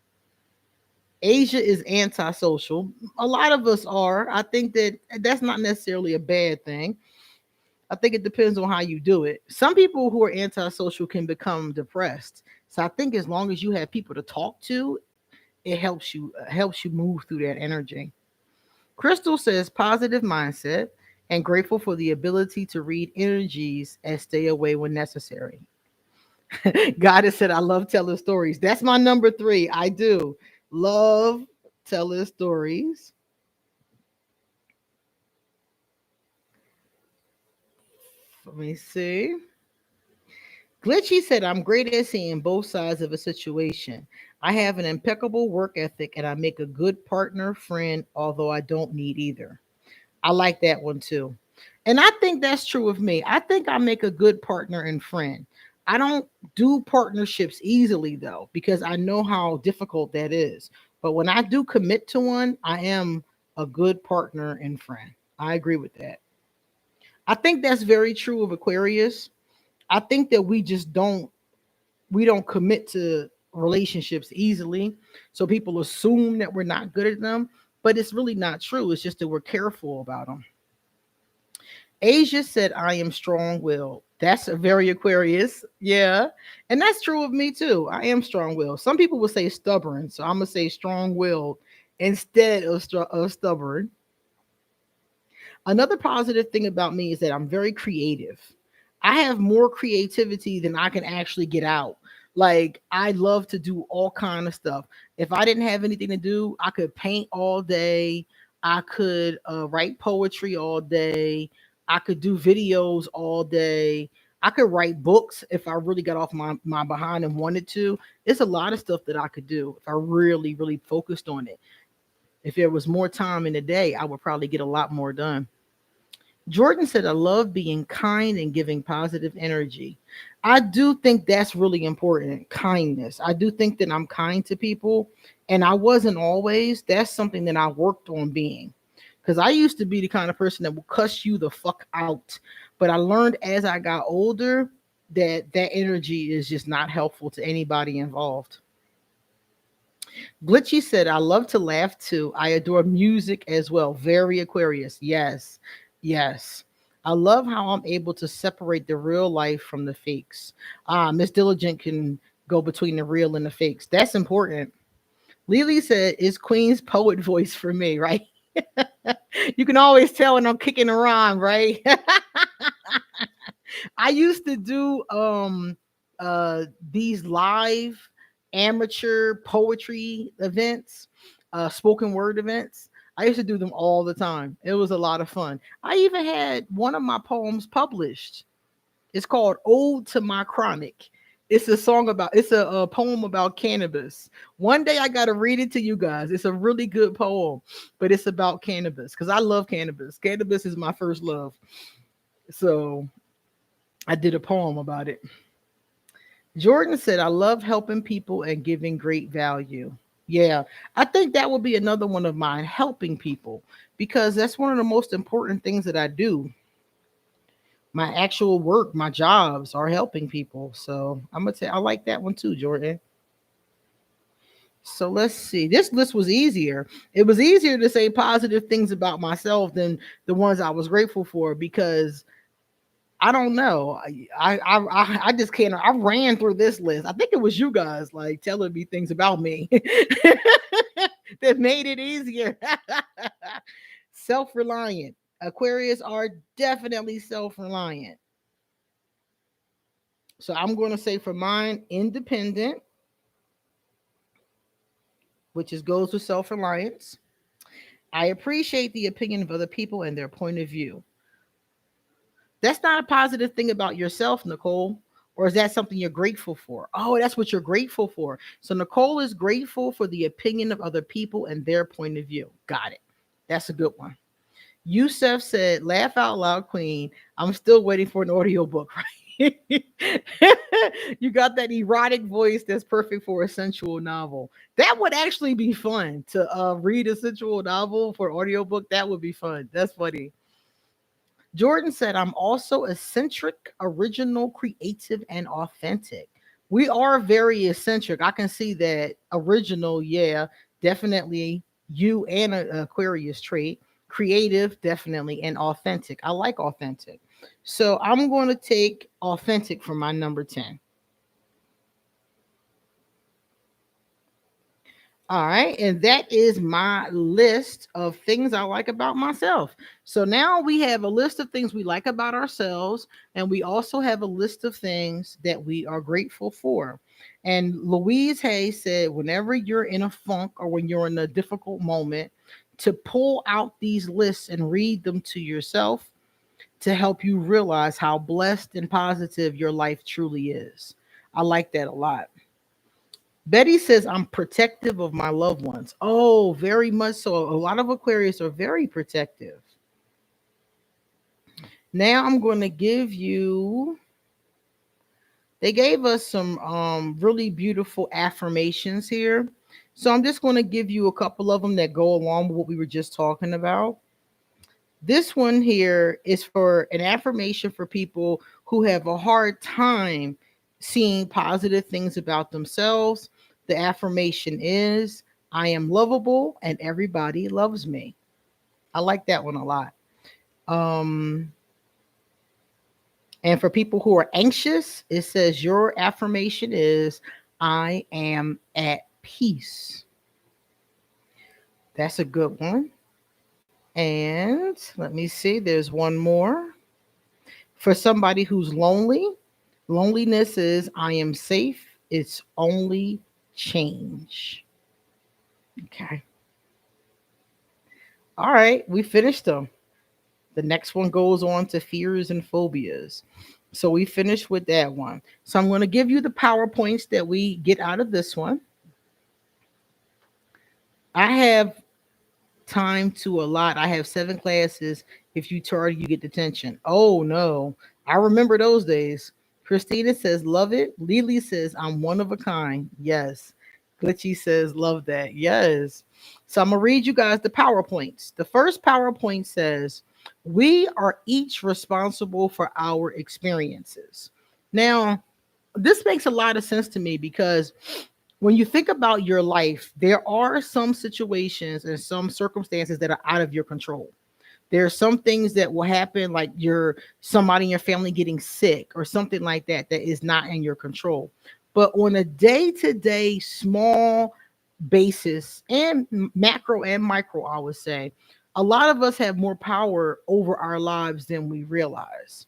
Asia is antisocial. A lot of us are. I think that that's not necessarily a bad thing. I think it depends on how you do it. Some people who are antisocial can become depressed. So I think as long as you have people to talk to, it helps you move through that energy. Crystal says positive mindset and grateful for the ability to read energies and stay away when necessary. God has said I love telling stories. That's my number 3. I do love telling stories. Let me see. Glitchy said, I'm great at seeing both sides of a situation. I have an impeccable work ethic and I make a good partner, friend, although I don't need either. I like that one too. And I think that's true of me. I think I make a good partner and friend. I don't do partnerships easily though, because I know how difficult that is. But when I do commit to one, I am a good partner and friend. I agree with that. I think that's very true of Aquarius. I think that we don't commit to relationships easily. So people assume that we're not good at them, but it's really not true. It's just that we're careful about them. Asia said, I am strong willed. That's a very Aquarius. Yeah. And that's true of me too. I am strong willed. Some people would say stubborn. So I'm going to say strong willed instead of stubborn. Another positive thing about me is that I'm very creative. I have more creativity than I can actually get out. Like I love to do all kind of stuff. If I didn't have anything to do, I could paint all day. I could write poetry all day. I could do videos all day. I could write books if I really got off my behind and wanted to. It's a lot of stuff that I could do if I really, really focused on it. If there was more time in the day, I would probably get a lot more done. Jordan said, I love being kind and giving positive energy. I do think that's really important. Kindness. I do think that I'm kind to people, and I wasn't always. That's something that I worked on being. Because I used to be the kind of person that will cuss you the fuck out. But I learned as I got older that that energy is just not helpful to anybody involved. Glitchy said, I love to laugh too. I adore music as well. Very Aquarius. Yes. Yes. I love how I'm able to separate the real life from the fakes. Miss Diligent can go between the real and the fakes. That's important. Lily said, it's Queen's poet voice for me, right? You can always tell when I'm kicking a rhyme, right? I used to do these live amateur poetry events, spoken word events. I used to do them all the time. It was a lot of fun. I even had one of my poems published. It's called Ode to My Chronic. It's a poem about cannabis. One day I got to read it to you guys. It's a really good poem, but it's about cannabis because I love cannabis. Cannabis is my first love. So I did a poem about it. Jordan said, I love helping people and giving great value. Yeah, I think that would be another one of mine, helping people, because that's one of the most important things that I do. My actual work, my jobs are helping people. So I'm going to say, I like that one too, Jordan. So let's see. This list was easier. It was easier to say positive things about myself than the ones I was grateful for because I don't know. I just can't. I ran through this list. I think it was you guys like telling me things about me that made it easier. Self-reliant. Aquarius are definitely self-reliant. So I'm going to say for mine, independent, which is goes with self-reliance. I appreciate the opinion of other people and their point of view. That's not a positive thing about yourself, Nicole. Or is that something you're grateful for? Oh, that's what you're grateful for. So Nicole is grateful for the opinion of other people and their point of view. Got it. That's a good one. Yusef said, laugh out loud, queen. I'm still waiting for an audiobook, right? You got that erotic voice that's perfect for a sensual novel. That would actually be fun to read a sensual novel for audiobook. That would be fun. That's funny. Jordan said, I'm also eccentric, original, creative, and authentic. We are very eccentric. I can see that original, yeah, definitely you and Aquarius trait. Creative, definitely, and authentic. I like authentic. So I'm going to take authentic for my number 10. All right, and that is my list of things I like about myself. So now we have a list of things we like about ourselves, and we also have a list of things that we are grateful for. And Louise Hay said, whenever you're in a funk or when you're in a difficult moment, to pull out these lists and read them to yourself to help you realize how blessed and positive your life truly is. I like that a lot. Betty says, I'm protective of my loved ones. Oh, very much so. A lot of Aquarius are very protective. Now I'm going to give you, they gave us some really beautiful affirmations here. So I'm just going to give you a couple of them that go along with what we were just talking about. This one here is for an affirmation for people who have a hard time seeing positive things about themselves. The affirmation is, I am lovable and everybody loves me. I like that one a lot. Um, and for people who are anxious, it says, your affirmation is, I am at peace. That's a good one. And let me see, there's one more. For somebody who's lonely, loneliness is, I am safe. It's only change. Okay. All right. We finished them. The next one goes on to fears and phobias. So we finished with that one. So I'm going to give you the PowerPoints that we get out of this one. I have time to allot. I have 7 classes. If you tardy, you get detention. Oh no. I remember those days. Christina says, love it. Lily says, I'm one of a kind. Yes. Glitchy says, love that. Yes. So I'm going to read you guys the PowerPoints. The first PowerPoint says, we are each responsible for our experiences. Now, this makes a lot of sense to me because when you think about your life, there are some situations and some circumstances that are out of your control. There are some things that will happen, like somebody in your family getting sick or something like that, that is not in your control. But on a day-to-day small basis and macro and micro, I would say, a lot of us have more power over our lives than we realize.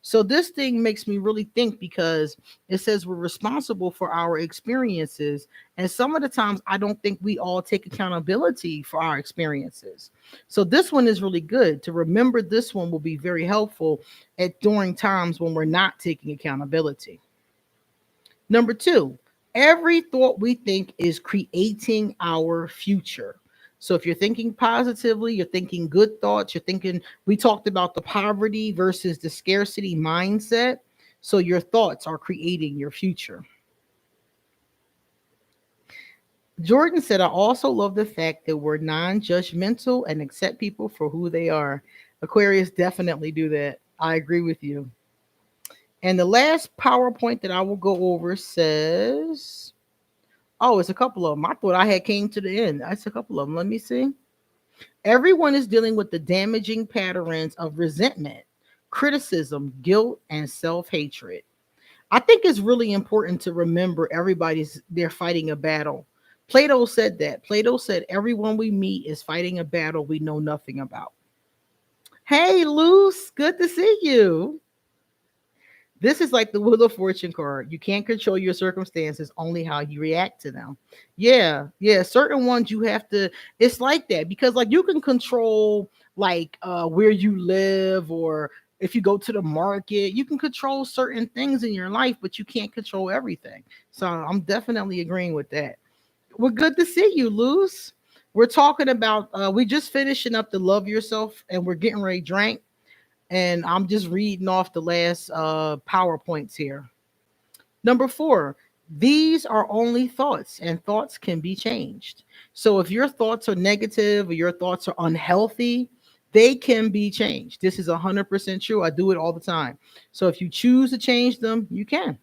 So this thing makes me really think because it says we're responsible for our experiences. And some of the times I don't think we all take accountability for our experiences. So this one is really good. To remember this one will be very helpful at during times when we're not taking accountability. Number 2, every thought we think is creating our future. So if you're thinking positively, you're thinking good thoughts, you're thinking, we talked about the poverty versus the scarcity mindset. So your thoughts are creating your future. Jordan said, I also love the fact that we're non-judgmental and accept people for who they are. Aquarius definitely do that. I agree with you. And the last PowerPoint that I will go over says, Oh, it's a couple of them. I thought I had came to the end. That's a couple of them. Let me see. Everyone is dealing with the damaging patterns of resentment, criticism, guilt, and self hatred. I think it's really important to remember everybody's they're fighting a battle. Plato said that. Plato said everyone we meet is fighting a battle we know nothing about. Hey, Luce, good to see you. This is like the Wheel of Fortune card. You can't control your circumstances, only how you react to them. Yeah, yeah. Certain ones you have to, it's like that because like you can control like where you live or if you go to the market, you can control certain things in your life, but you can't control everything. So I'm definitely agreeing with that. We're good to see you, Luz. We're talking about we just finishing up the love yourself and we're getting ready to drink and I'm just reading off the last PowerPoints here. Number 4, these are only thoughts and thoughts can be changed. So if your thoughts are negative or your thoughts are unhealthy, they can be changed. This is 100% true. I do it all the time. So if you choose to change them, you can.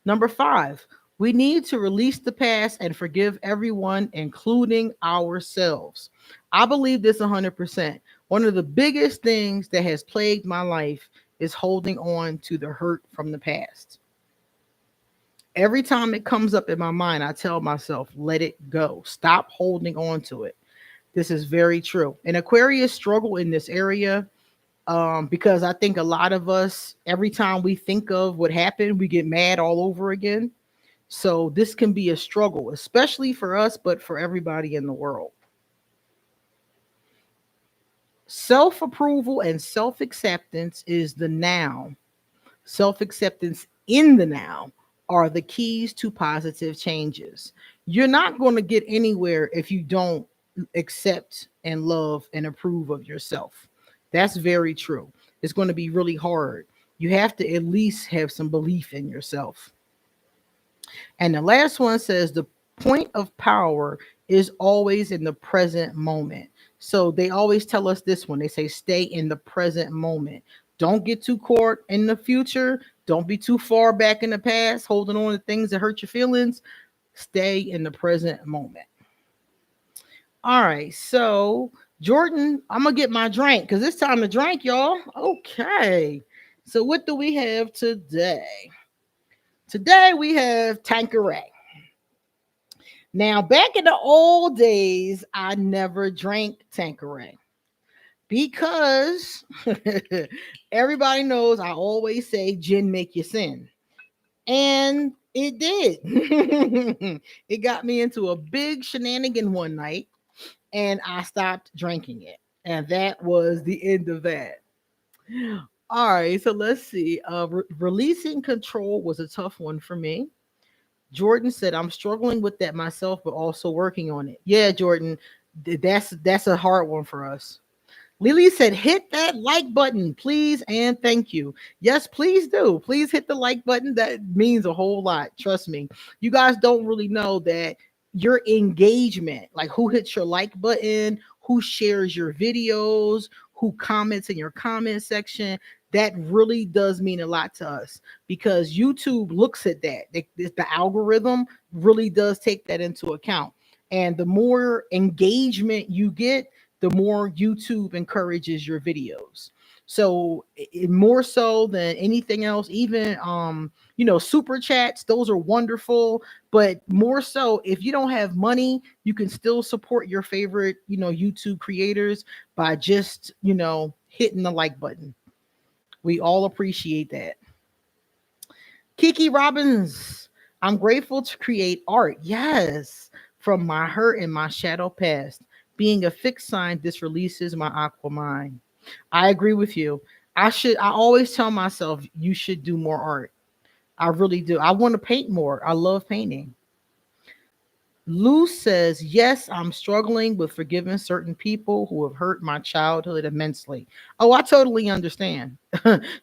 Number 5, we need to release the past and forgive everyone, including ourselves. I believe this 100%. One of the biggest things that has plagued my life is holding on to the hurt from the past. Every time it comes up in my mind, I tell myself, let it go. Stop holding on to it. This is very true. And Aquarius struggle in this area because I think a lot of us, every time we think of what happened, we get mad all over again. So this can be a struggle, especially for us, but for everybody in the world. Self approval and self acceptance is the now. Self acceptance in the now are the keys to positive changes. You're not going to get anywhere if you don't accept and love and approve of yourself. That's very true. It's going to be really hard. You have to at least have some belief in yourself. And the last one says the point of power is always in the present moment. So they always tell us this one. They say stay in the present moment. Don't get too caught in the future. Don't be too far back in the past, holding on to things that hurt your feelings. Stay in the present moment. All right. So, Jordan, I'm going to get my drink because it's time to drink, y'all. Okay. So, what do we have today? Today we have Tanqueray. Now, back in the old days, I never drank Tanqueray because everybody knows I always say gin make you sin. And it did. It got me into a big shenanigan one night and I stopped drinking it. And that was the end of that. All right, so let's see. Releasing control was a tough one for me. Jordan said, I'm struggling with that myself, but also working on it. Yeah, Jordan, that's a hard one for us. Lily said, hit that like button, please, and thank you. Yes, please do. Please hit the like button. That means a whole lot. Trust me. You guys don't really know that your engagement, like who hits your like button, who shares your videos, who comments in your comment section, that really does mean a lot to us because YouTube looks at that. The algorithm really does take that into account. And the more engagement you get, the more YouTube encourages your videos. So more so than anything else, even super chats, those are wonderful, but more so if you don't have money, you can still support your favorite, YouTube creators by just, hitting the like button. We all appreciate that. Kiki Robbins, I'm grateful to create art. Yes, from my hurt and my shadow past. Being a fixed sign, this releases my aqua mind. I agree with you. I always tell myself you should do more art. I really do. I want to paint more. I love painting. Lou says, yes, I'm struggling with forgiving certain people who have hurt my childhood immensely. Oh, I totally understand.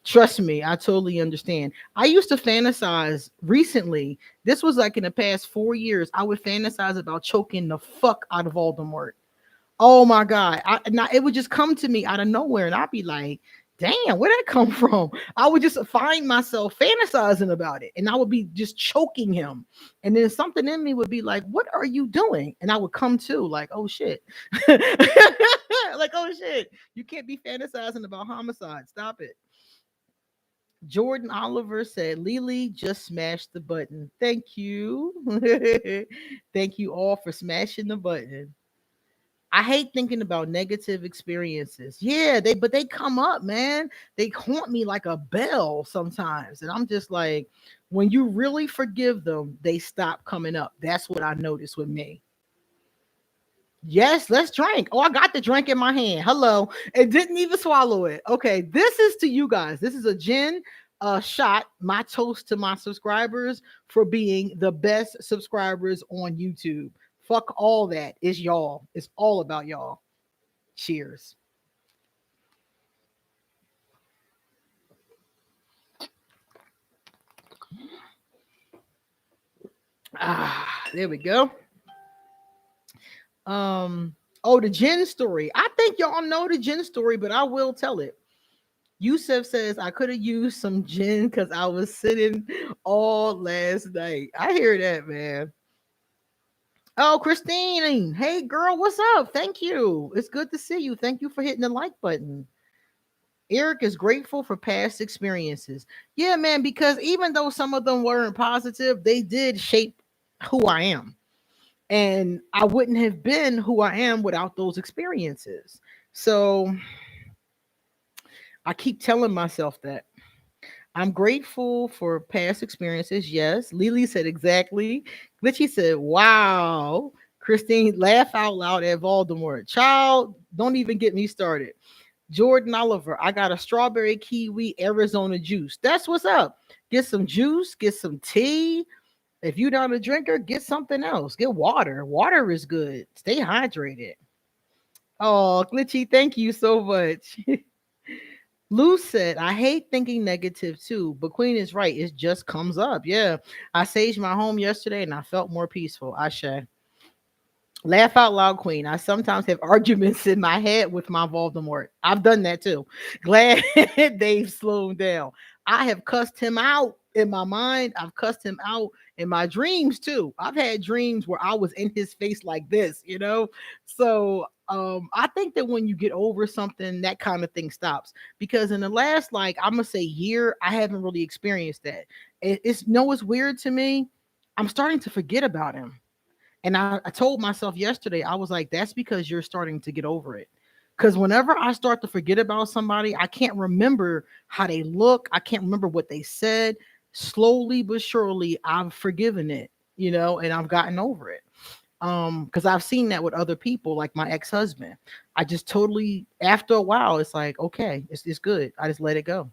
Trust me, I totally understand. I used to fantasize recently. This was like in the past 4 years. I would fantasize about choking the fuck out of Voldemort. Oh my God. It would just come to me out of nowhere. And I'd be like, damn, where'd that come from? I would just find myself fantasizing about it, and I would be just choking him. And then something in me would be like, what are you doing? And I would come to like, oh shit. Like, oh shit. You can't be fantasizing about homicide. Stop it. Jordan Oliver said, Lily just smashed the button. Thank you. Thank you all for smashing the button. I hate thinking about negative experiences. Yeah, they come up, man. They haunt me like a bell sometimes. And I'm just like, when you really forgive them, they stop coming up. That's what I noticed with me. Yes, let's drink. Oh, I got the drink in my hand. Hello. It didn't even swallow it. Okay, this is to you guys. This is a gin shot. My toast to my subscribers for being the best subscribers on YouTube. Fuck all that. It's y'all. It's all about y'all. Cheers. There we go. Oh, the gin story. I think y'all know the gin story, but I will tell it. Yusuf says I could have used some gin because I was sitting all last night. I hear that, man. Oh, Christine. Hey, girl, what's up? Thank you. It's good to see you. Thank you for hitting the like button. Eric is grateful for past experiences. Yeah, man, because even though some of them weren't positive, they did shape who I am. And I wouldn't have been who I am without those experiences. So I keep telling myself that. I'm grateful for past experiences. Yes. Lily said exactly. Glitchy said, wow. Christine, laugh out loud at Voldemort. Child, don't even get me started. Jordan Oliver, I got a strawberry kiwi Arizona juice. That's what's up. Get some juice, get some tea. If you're not a drinker, get something else. Get water. Water is good. Stay hydrated. Oh, Glitchy, thank you so much. Lou said, I hate thinking negative too, but Queen is right. It just comes up. Yeah. I saged my home yesterday and I felt more peaceful. Ashe. Laugh out loud, Queen. I sometimes have arguments in my head with my Voldemort. I've done that too. Glad they've slowed down. I have cussed him out in my mind. I've cussed him out in my dreams too. I've had dreams where I was in his face like this, you know? So I think that when you get over something, that kind of thing stops. Because in the last, like, I'm gonna say year, I haven't really experienced that. It's weird to me. I'm starting to forget about him. And I told myself yesterday, I was like, that's because you're starting to get over it. Because whenever I start to forget about somebody, I can't remember how they look. I can't remember what they said. Slowly but surely, I've forgiven it, and I've gotten over it. Because I've seen that with other people, like my ex-husband. I just totally, after a while, it's like, okay, it's good. I just let it go.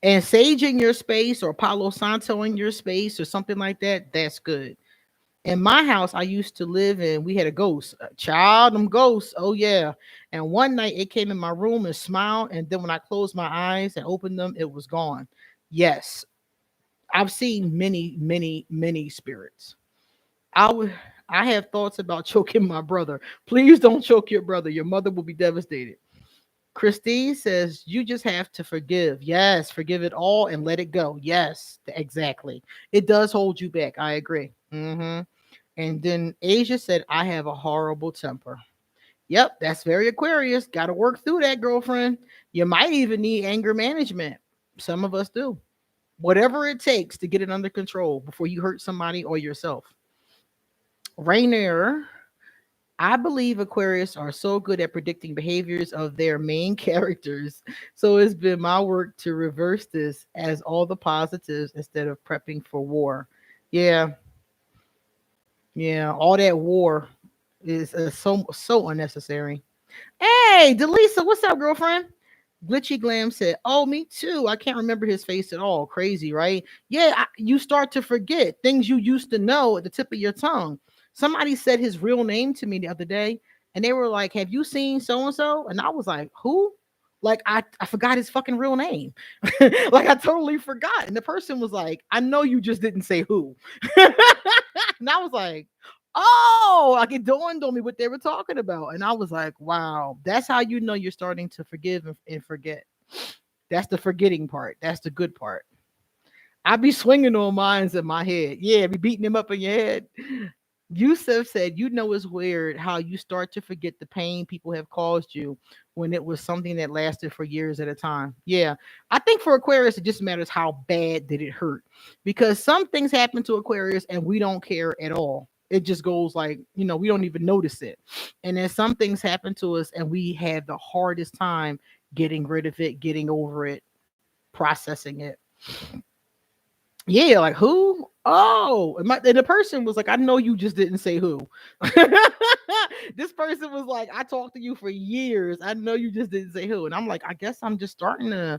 And Sage in your space or Palo Santo in your space or something like that, that's good. In my house I used to live in, we had a ghost. Child, them ghosts. Oh yeah. And one night it came in my room and smiled. And then when I closed my eyes and opened them, it was gone. Yes. I've seen many, many, many spirits. I would I have thoughts about choking my brother. Please don't choke your brother. Your mother will be devastated. Christine says you just have to forgive. Yes, forgive it all and let it go. Yes, exactly. It does hold you back. I agree. And then Asia said, I have a horrible temper. Yep, that's very Aquarius. Got to work through that, girlfriend. You might even need anger management. Some of us do. Whatever it takes to get it under control before you hurt somebody or yourself. Rainier, I believe Aquarius are so good at predicting behaviors of their main characters. So it's been my work to reverse this as all the positives instead of prepping for war. Yeah, yeah, all that war is so unnecessary. Hey, Delisa, what's up, girlfriend? Glitchy Glam said, "Oh, me too. I can't remember his face at all. Crazy, right? Yeah, you start to forget things you used to know at the tip of your tongue. Somebody said his real name to me the other day, and they were like, "Have you seen so and so?" And I was like, "Who?" Like I forgot his fucking real name. Like I totally forgot. And the person was like, "I know you just didn't say who." And I was like, Oh, like it dawned on me what they were talking about. And I was like, wow, that's how you know you're starting to forgive and forget. That's the forgetting part. That's the good part. I be swinging on mines in my head. Yeah, be beating him up in your head. Yusuf said, you know, it's weird how you start to forget the pain people have caused you when it was something that lasted for years at a time. Yeah. I think for Aquarius, it just matters how bad did it hurt, because some things happen to Aquarius and we don't care at all. It just goes like, we don't even notice it. And then some things happen to us and we have the hardest time getting rid of it, getting over it, processing it. Yeah, like who? Oh, and the person was like, I know you just didn't say who. This person was like, I talked to you for years. I know you just didn't say who. And I'm like, I guess I'm just starting to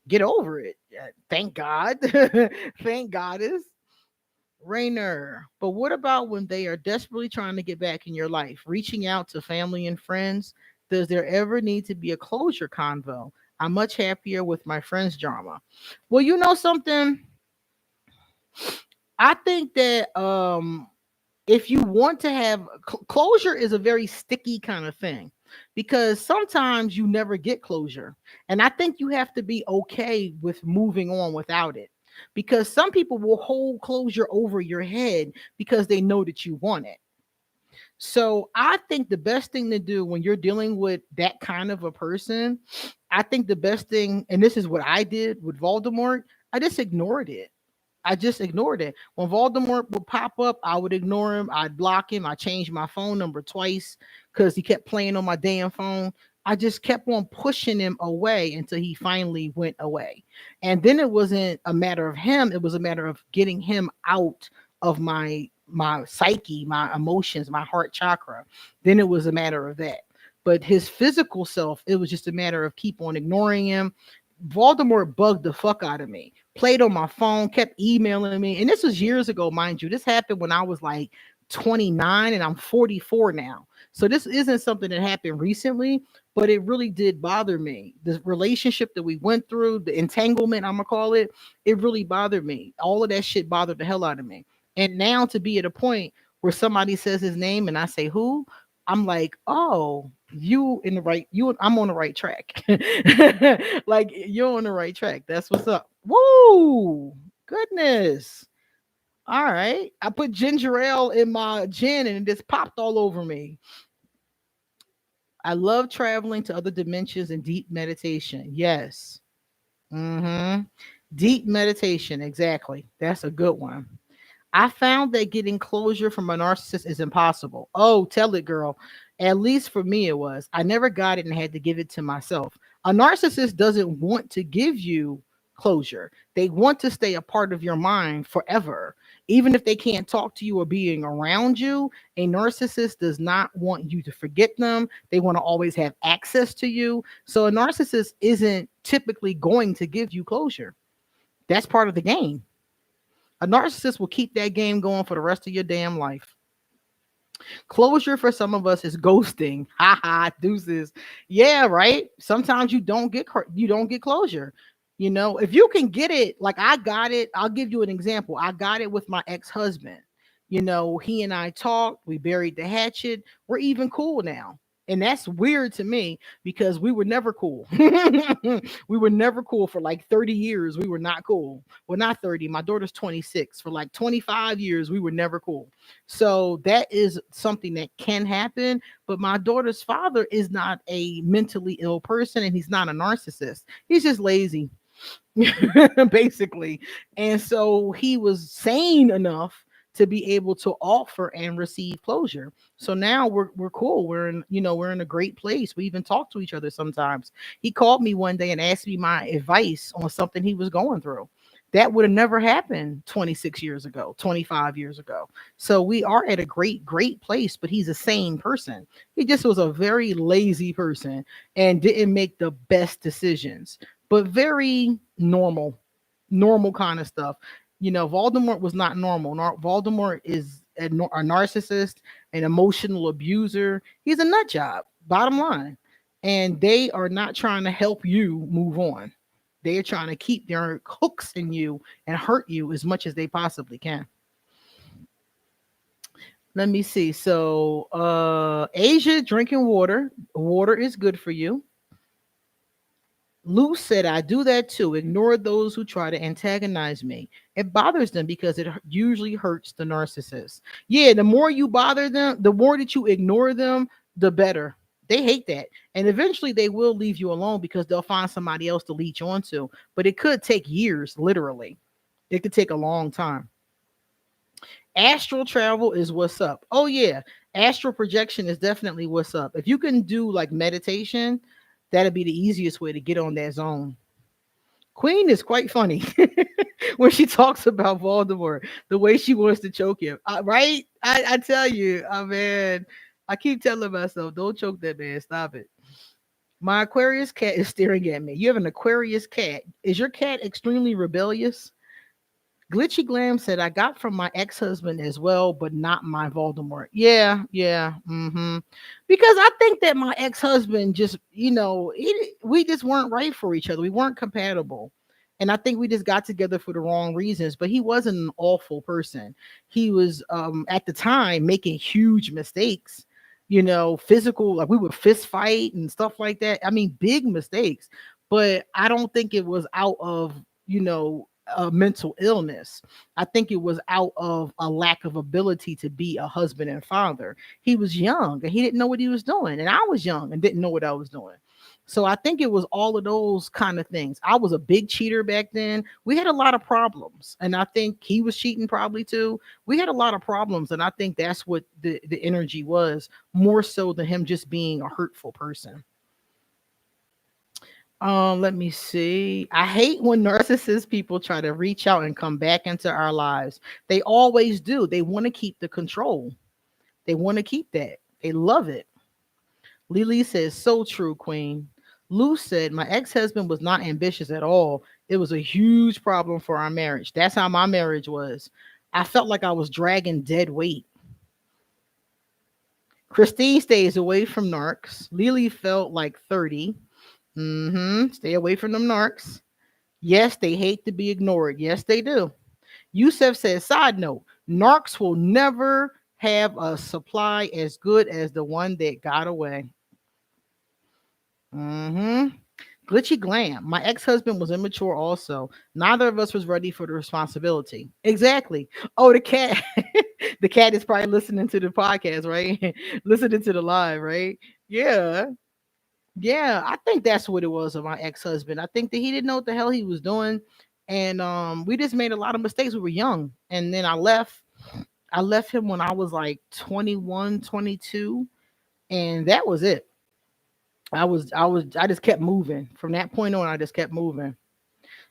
get over it. Yeah, thank God. Thank Goddess. Rainer. But what about when they are desperately trying to get back in your life, reaching out to family and friends? Does there ever need to be a closure convo? I'm much happier with my friends' drama. Well, you know something? I think that if you want to have closure is a very sticky kind of thing, because sometimes you never get closure. And I think you have to be okay with moving on without it, because some people will hold closure over your head because they know that you want it. So I think the best thing to do when you're dealing with that kind of a person, I think the best thing, and this is what I did with Voldemort, I just ignored it. I just ignored it. When Voldemort would pop up, I would ignore him. I'd block him. I changed my phone number twice because he kept playing on my damn phone. I just kept on pushing him away until he finally went away. And then it wasn't a matter of him, it was a matter of getting him out of my psyche, my emotions, my heart chakra. Then it was a matter of that. But his physical self, it was just a matter of keep on ignoring him. Voldemort bugged the fuck out of me, played on my phone, kept emailing me. And this was years ago, mind you. This happened when I was like 29 and I'm 44 now. So this isn't something that happened recently, but it really did bother me. The relationship that we went through, the entanglement, I'm going to call it, it really bothered me. All of that shit bothered the hell out of me. And now to be at a point where somebody says his name and I say who, I'm like, oh, I'm on the right track. Like you're on the right track. That's what's up. Woo! Goodness. All right. I put ginger ale in my gin and it just popped all over me. I love traveling to other dimensions and deep meditation. Yes. Mm-hmm. Deep meditation. Exactly. That's a good one. I found that getting closure from a narcissist is impossible. Oh, tell it, girl. At least for me, it was. I never got it and had to give it to myself. A narcissist doesn't want to give you closure, they want to stay a part of your mind forever. Even if they can't talk to you or being around you, a narcissist does not want you to forget them. They want to always have access to you. So a narcissist isn't typically going to give you closure. That's part of the game. A narcissist will keep that game going for the rest of your damn life. Closure for some of us is ghosting. Ha ha, deuces. Yeah, right. Sometimes you don't get closure. If you can get it, like I got it. I'll give you an example. I got it with my ex-husband. He and I talked. We buried the hatchet. We're even cool now. And that's weird to me because we were never cool. We were never cool for like 30 years. We were not cool. Well, not 30. My daughter's 26. For like 25 years, we were never cool. So that is something that can happen. But my daughter's father is not a mentally ill person and he's not a narcissist. He's just lazy, basically. And so he was sane enough to be able to offer and receive closure. So now we're cool. We're in a great place. We even talk to each other sometimes. He called me one day and asked me my advice on something he was going through. That would have never happened 26 years ago, 25 years ago. So we are at a great place, but he's a sane person. He just was a very lazy person and didn't make the best decisions, but very normal kind of stuff. Voldemort was not normal. Voldemort is a narcissist, an emotional abuser. He's a nut job, bottom line. And they are not trying to help you move on. They are trying to keep their hooks in you and hurt you as much as they possibly can. Let me see. So, Asia, drinking water. Water is good for you. Lou said, I do that too. Ignore those who try to antagonize me. It bothers them because it usually hurts the narcissist. Yeah, the more you bother them, the more that you ignore them, the better. They hate that. And eventually they will leave you alone because they'll find somebody else to leech onto. But it could take years, literally. It could take a long time. Astral travel is what's up. Oh, yeah. Astral projection is definitely what's up. If you can do like meditation, that'd be the easiest way to get on that zone. Queen is quite funny when she talks about Voldemort, the way she wants to choke him. Right? I tell you, oh man, I keep telling myself, don't choke that man. Stop it. My Aquarius cat is staring at me. You have an Aquarius cat. Is your cat extremely rebellious? Glitchy Glam said, I got from my ex-husband as well, but not my Voldemort. Yeah, yeah. Because I think that my ex-husband just, we just weren't right for each other. We weren't compatible. And I think we just got together for the wrong reasons. But he wasn't an awful person. He was at the time making huge mistakes, physical, like we would fist fight and stuff like that. I mean, big mistakes. But I don't think it was out of, a mental illness. I think it was out of a lack of ability to be a husband and father. He was young and he didn't know what he was doing. And I was young and didn't know what I was doing. So I think it was all of those kind of things. I was a big cheater back then. We had a lot of problems. And I think he was cheating probably too. We had a lot of problems. And I think that's what the energy was, more so than him just being a hurtful person. Let me see. I hate when narcissist people try to reach out and come back into our lives. They always do. They want to keep the control. They want to keep that. They love it. Lily says, so true, Queen. Lou said, my ex-husband was not ambitious at all. It was a huge problem for our marriage. That's how my marriage was. I felt like I was dragging dead weight. Christine stays away from narcs. Lily felt like 30. Stay away from them narcs. Yes, they hate to be ignored. Yes, they do. Yusef says, side note, narcs will never have a supply as good as the one that got away. Glitchy Glam. My ex-husband was immature also. Neither of us was ready for the responsibility. Exactly. Oh, the cat. The cat is probably listening to the podcast, right? Listening to the live, right? Yeah. Yeah, I think that's what it was of my ex-husband. I think that he didn't know what the hell he was doing. And we just made a lot of mistakes. We were young. And then I left. I left him when I was like 21, 22, and that was it. I just kept moving. From that point on, I just kept moving.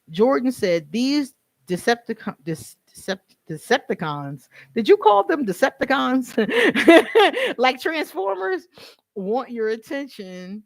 Jordan said, these Decepticons. Did you call them Decepticons? Like Transformers want your attention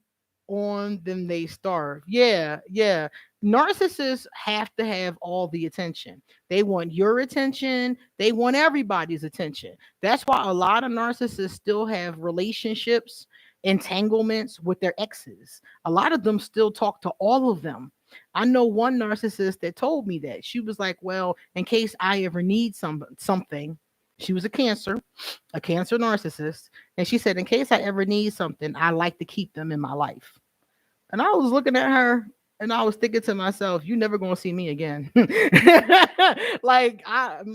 on them, they starve. Yeah, yeah. Narcissists have to have all the attention. They want your attention. They want everybody's attention. That's why a lot of narcissists still have relationships, entanglements with their exes. A lot of them still talk to all of them. I know one narcissist that told me that. She was like, well, in case I ever need something, she was a cancer narcissist. And she said, in case I ever need something, I like to keep them in my life. And I was looking at her and I was thinking to myself, you never gonna see me again. Like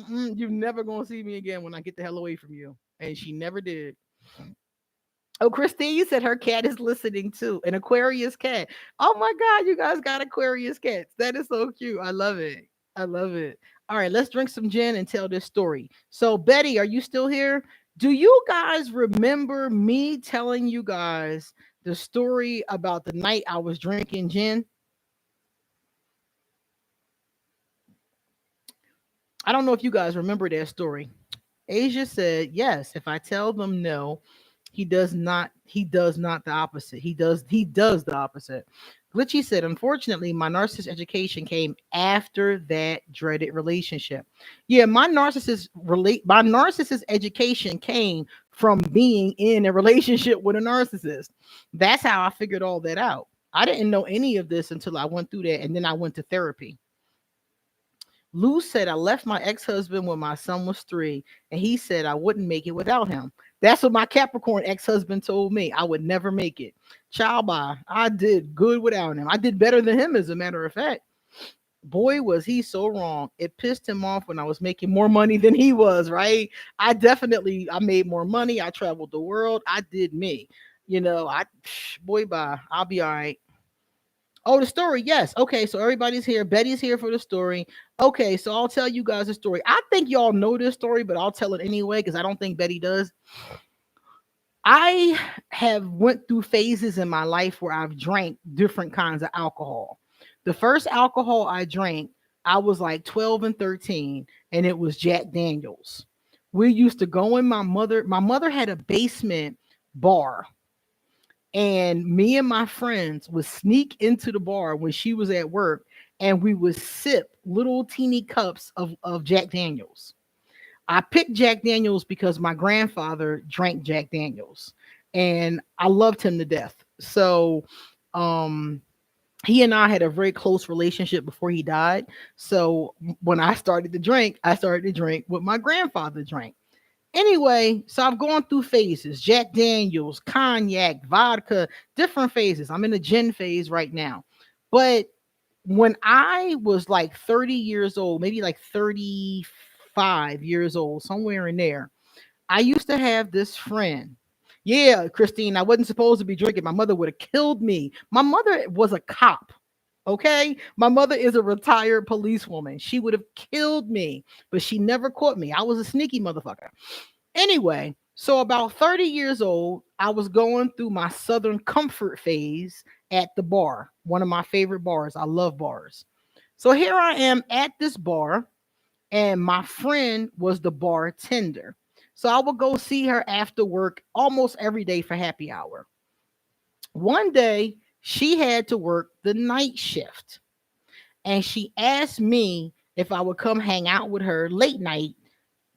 you never gonna see me again when I get the hell away from you. And she never did. Oh, Christine said her cat is listening too. An Aquarius cat. Oh my God, you guys got Aquarius cats. That is so cute. I love it. I love it. All right, let's drink some gin and tell this story. So, Betty, are you still here? Do you guys remember me telling you guys the story about the night I was drinking gin? I don't know if you guys remember that story. Asia said, yes, if I tell them no, he does not the opposite. He does the opposite. Glitchy said, unfortunately, my narcissist education came after that dreaded relationship. Yeah, my narcissist education came from being in a relationship with a narcissist. That's how I figured all that out. I didn't know any of this until I went through that, and then I went to therapy. Lou said, I left my ex-husband when my son was 3, and he said I wouldn't make it without him. That's what my Capricorn ex-husband told me. I would never make it. Child bye. I did good without him. I did better than him, as a matter of fact. Boy, was he so wrong. It pissed him off when I was making more money than he was, right? I made more money. I traveled the world. I did me. Boy, bye. I'll be all right. Oh, the story. Yes. Okay. So everybody's here. Betty's here for the story. Okay. So I'll tell you guys a story. I think y'all know this story, but I'll tell it anyway because I don't think Betty does. I have went through phases in my life where I've drank different kinds of alcohol. The first alcohol I drank, I was like 12 and 13, and it was Jack Daniels. We used to go in my mother had a basement bar, and me and my friends would sneak into the bar when she was at work, and we would sip little teeny cups of Jack Daniels. I picked Jack Daniels because my grandfather drank Jack Daniels, and I loved him to death. So um he and I had a very close relationship before he died. So when I started to drink what my grandfather drank. Anyway, so I've gone through phases: Jack Daniels, cognac, vodka, different phases. I'm in the gin phase right now. But when I was like 30 years old, maybe like 35 years old, somewhere in there, I used to have this friend. Yeah, Christine, I wasn't supposed to be drinking. My mother would have killed me. My mother was a cop. Okay. My mother is a retired policewoman. She would have killed me, but she never caught me. I was a sneaky motherfucker. Anyway, so about 30 years old, I was going through my Southern comfort phase at the bar, one of my favorite bars. I love bars. So here I am at this bar, and my friend was the bartender. So I would go see her after work almost every day for happy hour. One day, she had to work the night shift, and she asked me if I would come hang out with her late night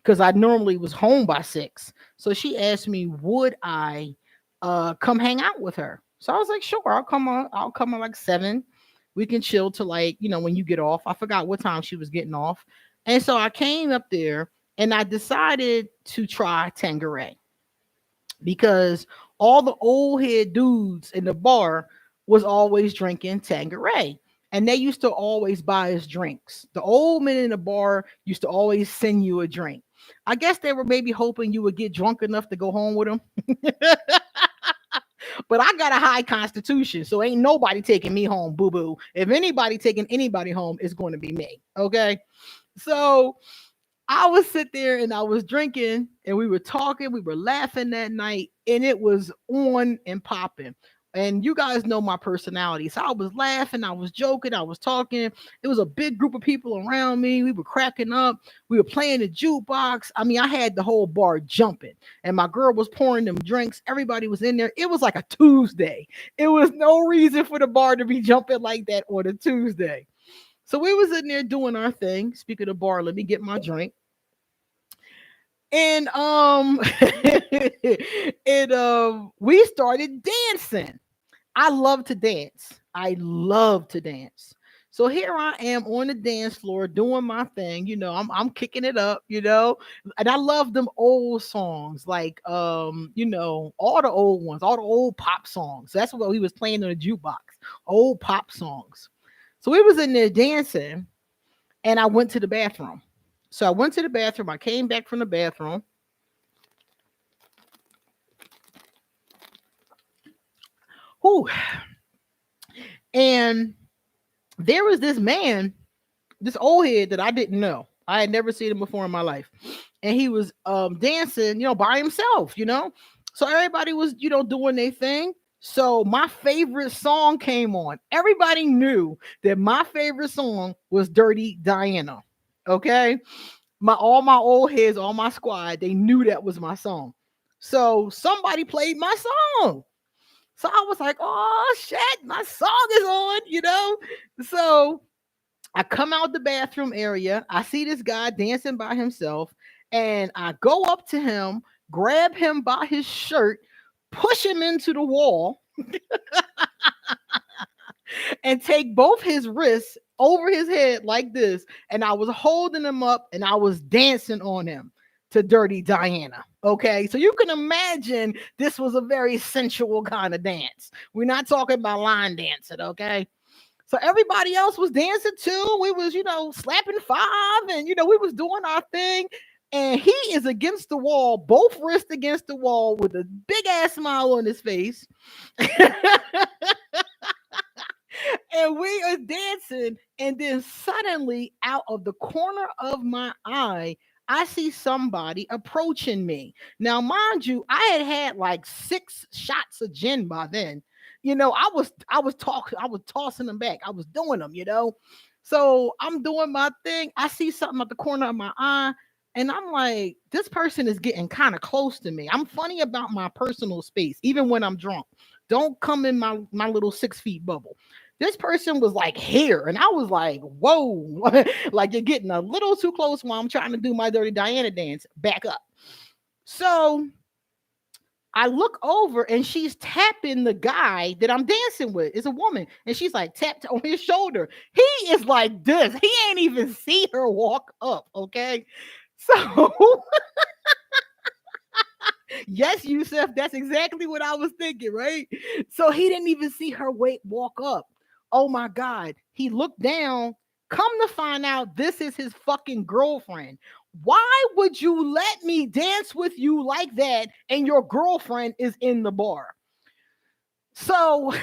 because I normally was home by 6. So she asked me, would I come hang out with her? So I was like, sure, I'll come on like 7. We can chill till like, when you get off. I forgot what time she was getting off. And so I came up there and I decided to try Tanqueray because all the old head dudes in the bar was always drinking Tanqueray. And they used to always buy us drinks. The old men in the bar used to always send you a drink. I guess they were maybe hoping you would get drunk enough to go home with them. But I got a high constitution, so ain't nobody taking me home, boo boo. If anybody taking anybody home, it's going to be me. Okay. So I was sit there and I was drinking and we were talking, we were laughing that night, and it was on and popping. And you guys know my personality. So I was laughing, I was joking, I was talking. It was a big group of people around me. We were cracking up. We were playing the jukebox. I mean, I had the whole bar jumping, and my girl was pouring them drinks. Everybody was in there. It was like a Tuesday. It was no reason for the bar to be jumping like that on a Tuesday. So we was in there doing our thing. Speaking of bar, let me get my drink. And we started dancing. I love to dance. I love to dance. So here I am on the dance floor doing my thing. I'm kicking it up. And I love them old songs, like all the old ones, all the old pop songs. That's what we was playing on the jukebox. Old pop songs. So we was in there dancing, and I went to the bathroom. So I went to the bathroom. I came back from the bathroom. Whew. And there was this man, this old head that I didn't know. I had never seen him before in my life. And he was dancing, by himself. So everybody was, doing their thing. So my favorite song came on. Everybody knew that my favorite song was Dirty Diana. Okay. All my old heads, all my squad, they knew that was my song. So somebody played my song. So I was like, oh shit, my song is on. So I come out the bathroom area. I see this guy dancing by himself, and I go up to him, grab him by his shirt, push him into the wall, and take both his wrists over his head like this, and I was holding him up and I was dancing on him to Dirty Diana. Okay, so you can imagine this was a very sensual kind of dance. We're not talking about line dancing, okay? So everybody else was dancing too. We was, slapping five, and we was doing our thing. And he is against the wall, both wrists against the wall, with a big ass smile on his face. And we are dancing, and then suddenly, out of the corner of my eye, I see somebody approaching me. Now, mind you, I had like 6 shots of gin by then. I was tossing them back. I was doing them. So I'm doing my thing. I see something at the corner of my eye, and I'm like, this person is getting kind of close to me. I'm funny about my personal space, even when I'm drunk. Don't come in my little 6 feet bubble. This person was like here, and I was like, whoa, like you're getting a little too close while I'm trying to do my Dirty Diana dance. Back up. So I look over, and she's tapping the guy that I'm dancing with. It's a woman, and she's like tapped on his shoulder. He is like this. He ain't even see her walk up. Okay. So yes, Yusuf, that's exactly what I was thinking, right? So he didn't even see her walk up. Oh my God. He looked down. Come to find out, this is his fucking girlfriend. Why would you let me dance with you like that and your girlfriend is in the bar? So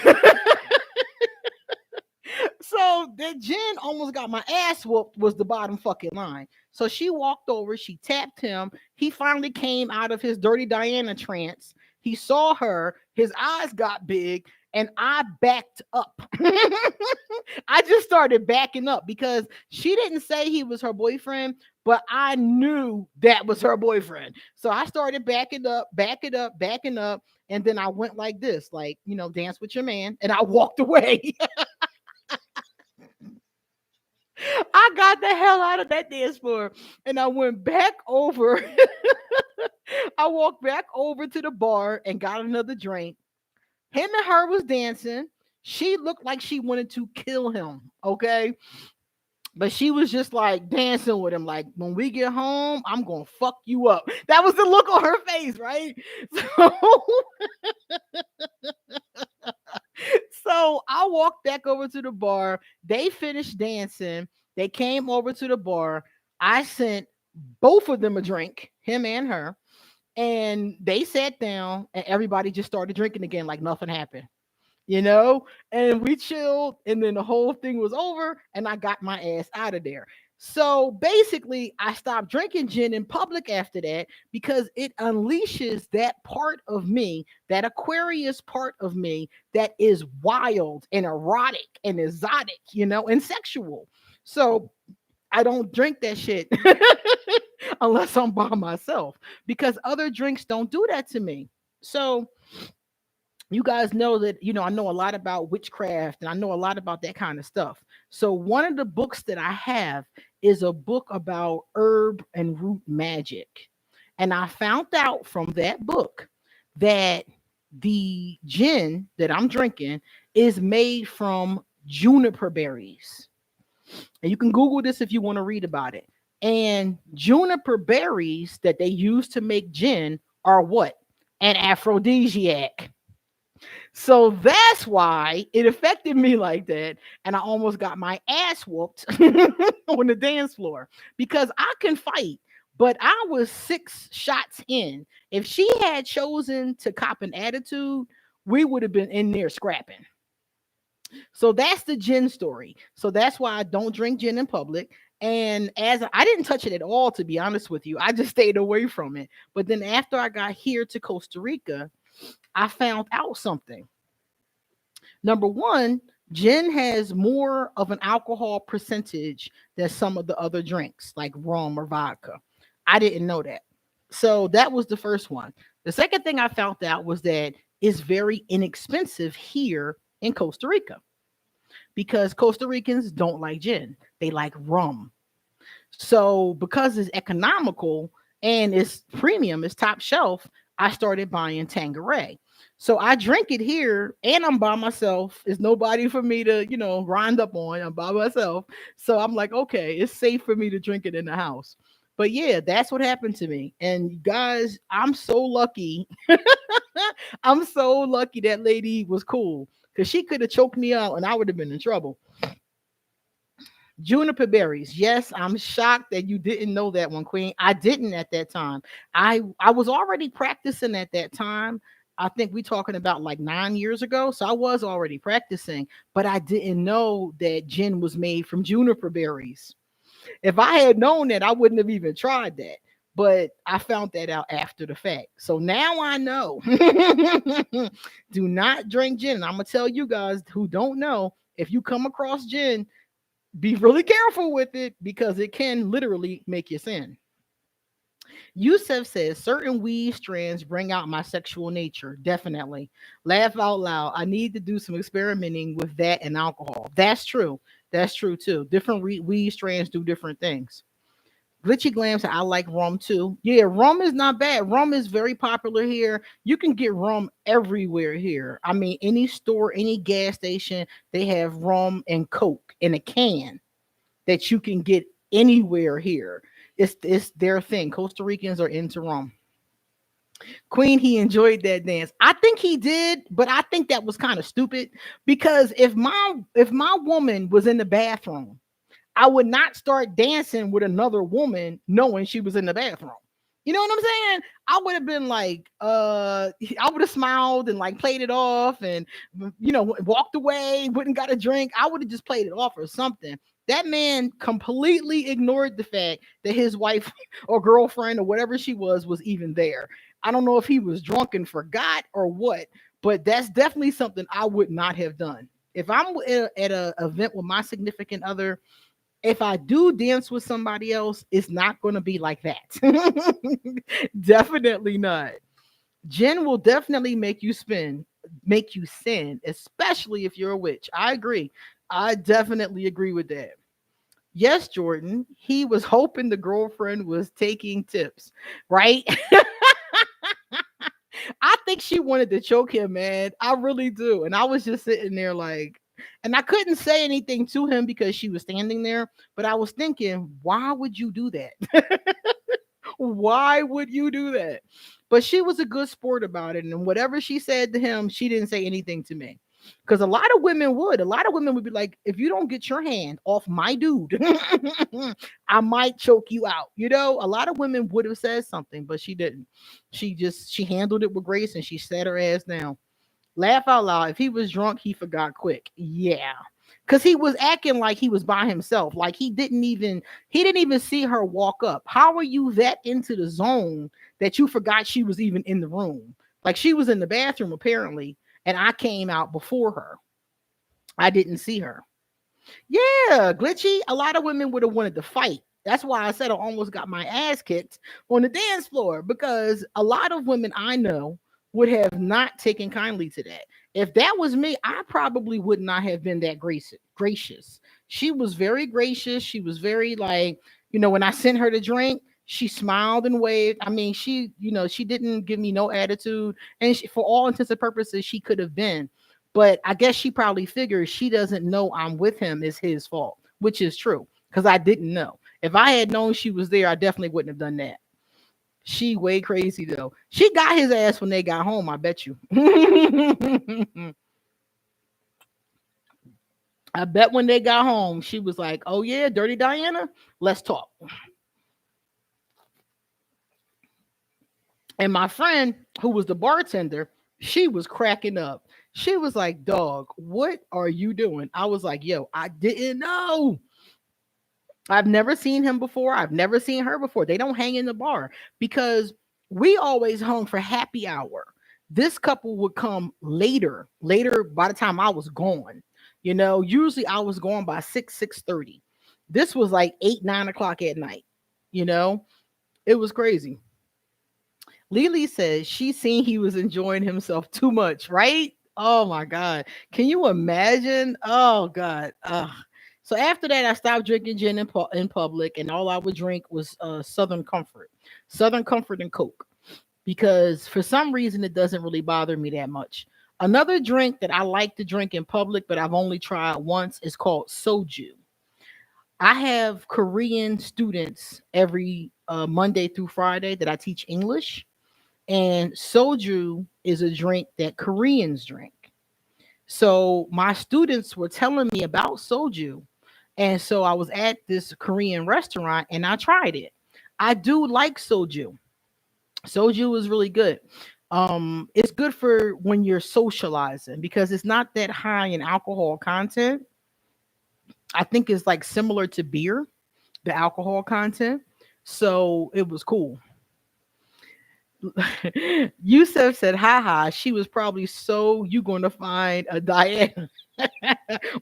so that Jen almost got my ass whooped was the bottom fucking line. So she walked over, she tapped him. He finally came out of his Dirty Diana trance. He saw her, his eyes got big, and I backed up. I just started backing up because she didn't say he was her boyfriend, but I knew that was her boyfriend. So I started backing up, backing up, backing up. And then I went like this, like, dance with your man. And I walked away. I got the hell out of that dance floor, and I went back over. I walked back over to the bar and got another drink. Him and her was dancing. She looked like she wanted to kill him. Okay. But she was just like dancing with him. Like, when we get home, I'm going to fuck you up. That was the look on her face, right? So I walked back over to the bar. They finished dancing. They came over to the bar. I sent both of them a drink, him and her. And they sat down, and everybody just started drinking again like nothing happened. And we chilled, and then the whole thing was over, and I got my ass out of there. So basically, I stopped drinking gin in public after that because it unleashes that part of me, that Aquarius part of me, that is wild and erotic and exotic, and sexual. So I don't drink that shit unless I'm by myself, because other drinks don't do that to me. So you guys know that, I know a lot about witchcraft, and I know a lot about that kind of stuff. So one of the books that I have is a book about herb and root magic. And I found out from that book that the gin that I'm drinking is made from juniper berries. And you can Google this if you want to read about it. And juniper berries that they use to make gin are what? An aphrodisiac. So that's why it affected me like that. And I almost got my ass whooped on the dance floor, because I can fight, but I was 6 shots in. If she had chosen to cop an attitude, we would have been in there scrapping. So that's the gin story. So that's why I don't drink gin in public. And as I didn't touch it at all, to be honest with you, I just stayed away from it. But then after I got here to Costa Rica, I found out something. Number one, gin has more of an alcohol percentage than some of the other drinks like rum or vodka. I didn't know that. So that was the first one. The second thing I found out was that it's very inexpensive here in Costa Rica, because Costa Ricans don't like gin. They like rum. So because it's economical and it's premium, it's top shelf, I started buying Tanqueray. So I drink it here and I'm by myself. There's nobody for me to, rind up on. I'm by myself. So I'm like, okay, it's safe for me to drink it in the house. But yeah, that's what happened to me. And guys, I'm so lucky. I'm so lucky that lady was cool because she could have choked me out and I would have been in trouble. Juniper berries. Yes, I'm shocked that you didn't know that one, Queen. I didn't at that time. I was already practicing at that time. I think we talking about like 9 years ago. So I was already practicing, but I didn't know that gin was made from juniper berries. If I had known that, I wouldn't have even tried that. But I found that out after the fact. So now I know. Do not drink gin. I'm gonna tell you guys who don't know, if you come across gin, be really careful with it because it can literally make you sin. Yusef says certain weed strands bring out my sexual nature. Definitely. Laugh out loud. I need to do some experimenting with that and alcohol. That's true. That's true too. Different weed strands do different things. Glitchy Glam said, I like rum too. Yeah, rum is not bad. Rum is very popular here. You can get rum everywhere here. I mean, any store, any gas station, they have rum and Coke in a can that you can get anywhere here. It's their thing. Costa Ricans are into rum. Queen, he enjoyed that dance. I think he did, but I think that was kind of stupid because if my woman was in the bathroom, I would not start dancing with another woman knowing she was in the bathroom. You know what I'm saying? I would have been like, I would have smiled and like played it off and, walked away, wouldn't got a drink. I would have just played it off or something. That man completely ignored the fact that his wife or girlfriend or whatever she was even there. I don't know if he was drunk and forgot or what, but that's definitely something I would not have done. If I'm at a event with my significant other, if I do dance with somebody else, it's not going to be like that. Definitely not. Jen will definitely make you sin, especially if you're a witch. I agree. I definitely agree with that. Yes, Jordan, he was hoping the girlfriend was taking tips, right? I think she wanted to choke him, man. I really do. And I was just sitting there like, and I couldn't say anything to him because she was standing there. But I was thinking, why would you do that? Why would you do that? But she was a good sport about it. And whatever she said to him, she didn't say anything to me. Because a lot of women would. A lot of women would be like, if you don't get your hand off my dude, I might choke you out. A lot of women would have said something, but she didn't. She handled it with grace and she sat her ass down. Laugh out loud. If he was drunk, he forgot quick. Yeah. Cause he was acting like he was by himself. Like he didn't even see her walk up. How are you that into the zone that you forgot she was even in the room? Like she was in the bathroom apparently, and I came out before her. I didn't see her. Yeah, glitchy. A lot of women would have wanted to fight. That's why I said I almost got my ass kicked on the dance floor because a lot of women I know would have not taken kindly to that. If that was me, I probably would not have been that gracious. She was very gracious. She was very like, when I sent her to drink, she smiled and waved. I mean, she didn't give me no attitude. And for all intents and purposes, she could have been. But I guess she probably figures she doesn't know I'm with him is his fault, which is true because I didn't know. If I had known she was there, I definitely wouldn't have done that. She way crazy though. She got his ass when they got home, I bet you. I bet when they got home, she was like, "Oh yeah, Dirty Diana, let's talk." And my friend, who was the bartender, she was cracking up. She was like, "Dog, what are you doing?" I was like, "Yo, I didn't know. I've never seen him before. I've never seen her before. They don't hang in the bar because we always hung for happy hour. This couple would come later by the time I was gone. Usually I was gone by 6:30. This was like 8, 9 o'clock at night. You know, it was crazy. Lily says she seen he was enjoying himself too much, right? Oh my God. Can you imagine? Oh God. Ugh. So after that, I stopped drinking gin in public, and all I would drink was Southern Comfort and Coke. because for some reason it doesn't really bother me that much. Another drink that I like to drink in public, but I've only tried once, is called soju. I have Korean students every Monday through Friday that I teach English, and soju is a drink that Koreans drink. So my students were telling me about soju, and so I was at this Korean restaurant and I tried it. I do like soju. Soju is really good. It's good for when you're socializing because it's not that high in alcohol content. I think it's like similar to beer, the alcohol content. So it was cool. Yusef said, haha, she was probably so you going to find a Diane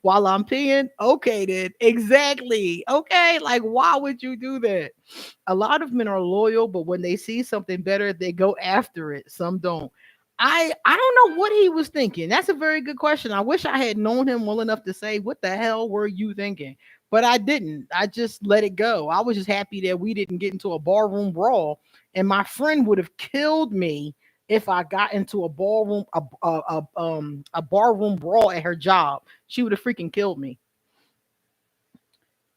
while I'm peeing. Okay, then. Exactly. Okay. Like, why would you do that? A lot of men are loyal, but when they see something better, they go after it. Some don't. I don't know what he was thinking. That's a very good question. I wish I had known him well enough to say, what the hell were you thinking? But I didn't. I just let it go. I was just happy that we didn't get into a barroom brawl. And my friend would have killed me if I got into a ballroom, a barroom brawl at her job. She would have freaking killed me.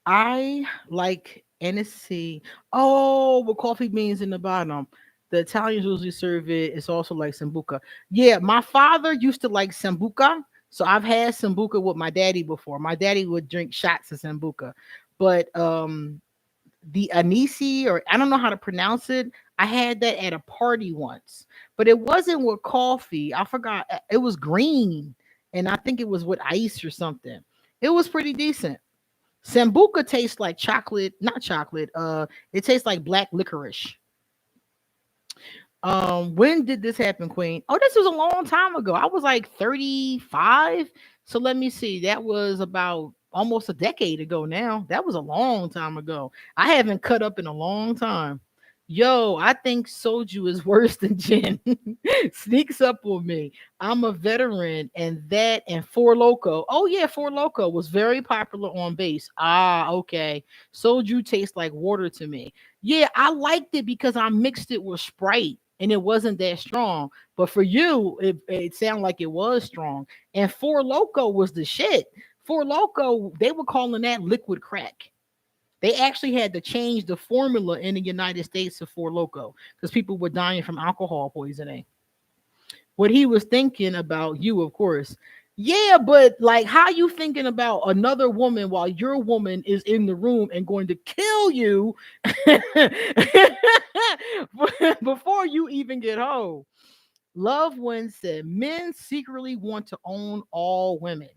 I like NSC. Oh, with coffee beans in the bottom. The Italians usually serve it. It's also like sambuca. Yeah, my father used to like sambuca. So I've had sambuca with my daddy before. My daddy would drink shots of sambuca. But the anisi, or I don't know how to pronounce it. I had that at a party once, but it wasn't with coffee. I forgot. It was green, and I think it was with ice or something. It was pretty decent. Sambuca tastes like chocolate, not chocolate. It tastes like black licorice. When did this happen, Queen? Oh, this was a long time ago. I was like 35. So let me see. That was about almost a decade ago now. That was a long time ago. I haven't cut up in a long time. Yo, I think soju is worse than gin. Sneaks up on me. I'm a veteran, and that and Four Loco. Oh yeah, Four Loco was very popular on base. Ah, okay. Soju tastes like water to me. Yeah, I liked it because I mixed it with Sprite and it wasn't that strong. But for you, it sounded like it was strong. And Four Loco was the shit. Four Loco, they were calling that liquid crack. They actually had to change the formula in the United States to Four Loco because people were dying from alcohol poisoning. What he was thinking about you, of course. Yeah, but like, how you thinking about another woman while your woman is in the room and going to kill you before you even get home? Love One said, men secretly want to own all women.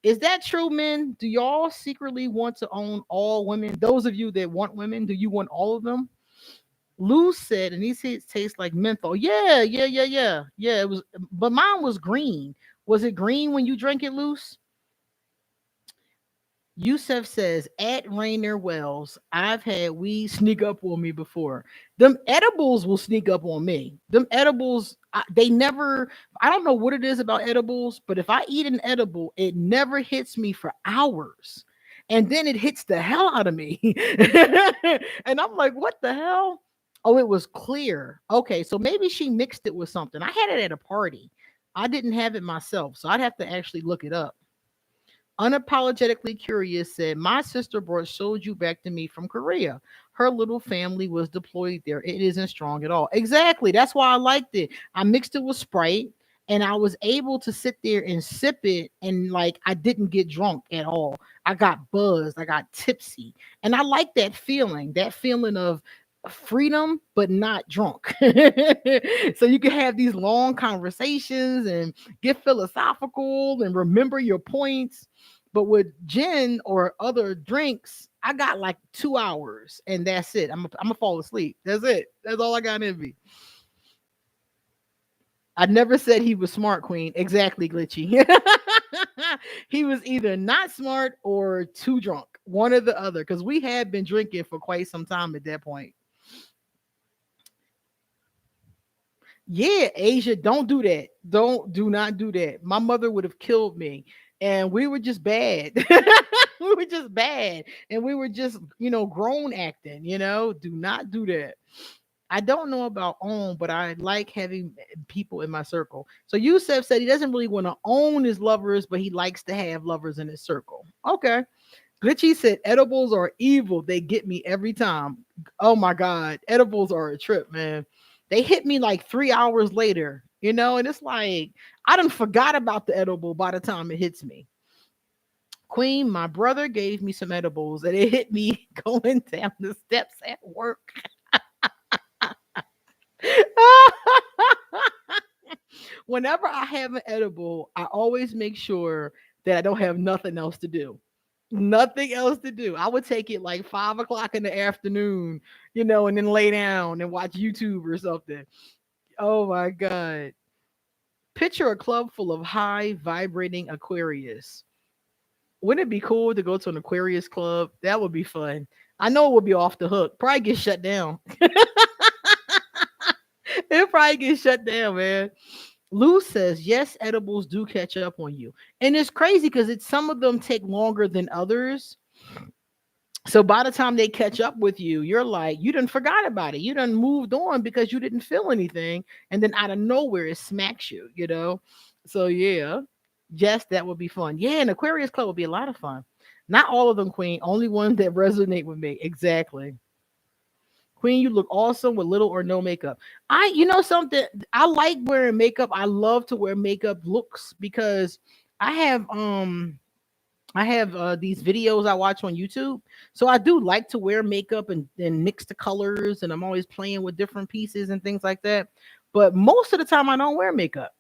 Is that true, men? Do y'all secretly want to own all women? Those of you that want women, do you want all of them? Lou said, and he said it tastes like menthol. Yeah, yeah, yeah, yeah. Yeah, it was, but mine was green. Was it green when you drank it, Luce? Yusef says, at Rainer Wells, I've had weed sneak up on me before. Them edibles will sneak up on me. Them edibles, they never, I don't know what it is about edibles, but if I eat an edible, it never hits me for hours. And then it hits the hell out of me. And I'm like, what the hell? Oh, it was clear. Okay, so maybe she mixed it with something. I had it at a party. I didn't have it myself, so I'd have to actually look it up. Unapologetically Curious said, my sister brought soju back to me from Korea. Her little family was deployed there. It isn't strong at all. Exactly. That's why I liked it. I mixed it with Sprite and I was able to sit there and sip it. And like, I didn't get drunk at all. I got buzzed. I got tipsy. And I like that feeling of freedom, but not drunk. So you can have these long conversations and get philosophical and remember your points. But with gin or other drinks, I got like 2 hours and that's it. I'm gonna fall asleep. That's it. That's all I got in me. I never said he was smart, Queen. Exactly, Glitchy. He was either not smart or too drunk, one or the other, because we had been drinking for quite some time at that point. Yeah, Asia, don't do that. Do not do that. My mother would have killed me. And we were just bad. We were just bad. And we were just, grown acting, Do not do that. I don't know about own, but I like having people in my circle. So Yusef said he doesn't really want to own his lovers, but he likes to have lovers in his circle. Okay. Glitchy said edibles are evil. They get me every time. Oh my God. Edibles are a trip, man. They hit me like 3 hours later, and it's like I done forgot about the edible by the time it hits me. Queen, my brother gave me some edibles and it hit me going down the steps at work. Whenever I have an edible, I always make sure that I don't have nothing else to do. Nothing else to do. I would take it like 5 o'clock in the afternoon, and then lay down and watch YouTube or something. Oh my God. Picture a club full of high vibrating Aquarius. Wouldn't it be cool to go to an Aquarius club? That would be fun. I know it would be off the hook. Probably get shut down. It probably get shut down, man. Lou says, yes, edibles do catch up on you. And it's crazy because some of them take longer than others. So by the time they catch up with you, you're like, you done forgot about it. You done moved on because you didn't feel anything. And then out of nowhere, it smacks you. So yeah, yes, that would be fun. Yeah, an Aquarius Club would be a lot of fun. Not all of them, Queen. Only ones that resonate with me. Exactly. Queen, you look awesome with little or no makeup. Something, I like wearing makeup. I love to wear makeup looks because I have these videos I watch on YouTube. So I do like to wear makeup and mix the colors, and I'm always playing with different pieces and things like that. But most of the time I don't wear makeup.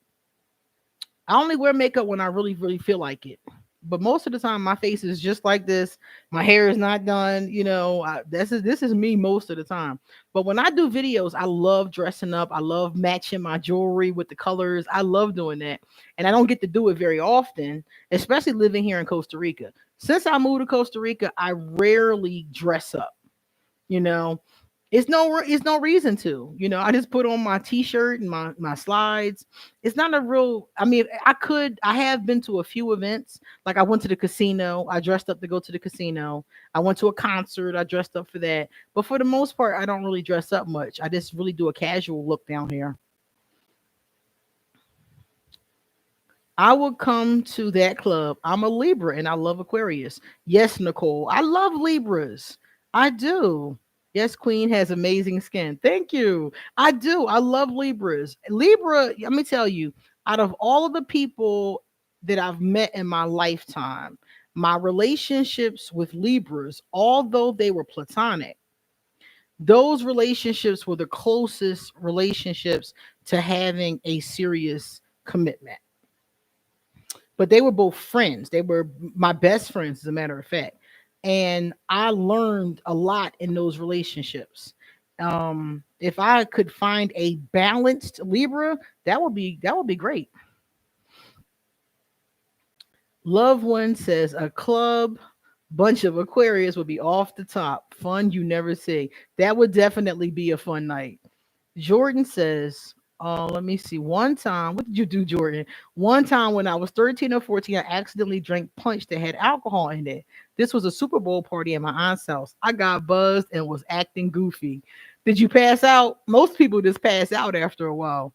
I only wear makeup when I really, really feel like it. But most of the time, my face is just like this. My hair is not done. This is me most of the time. But when I do videos, I love dressing up. I love matching my jewelry with the colors. I love doing that, and I don't get to do it very often, especially living here in Costa Rica. Since I moved to Costa Rica, I rarely dress up. You know, it's no reason to. I just put on my t-shirt and my slides. It's not a real, I mean, I have been to a few events. Like I went to the casino, I dressed up to go to the casino. I went to a concert, I dressed up for that. But for the most part, I don't really dress up much. I just really do a casual look down here. I would come to that club. I'm a Libra and I love Aquarius. Yes, Nicole. I love Libras. I do. Yes, Queen has amazing skin. Thank you. I do. I love Libras. Libra, let me tell you, out of all of the people that I've met in my lifetime, my relationships with Libras, although they were platonic, those relationships were the closest relationships to having a serious commitment. But they were both friends. They were my best friends, as a matter of fact. And I learned a lot in those relationships. If I could find a balanced Libra, that would be great. Loved one says a club bunch of Aquarius would be off the top. Fun you never see. That would definitely be a fun night. Jordan says, let me see. One time, what did you do, Jordan? One time when I was 13 or 14, I accidentally drank punch that had alcohol in it. This was a Super Bowl party at my aunt's house. I got buzzed and was acting goofy. Did you pass out? Most people just pass out after a while.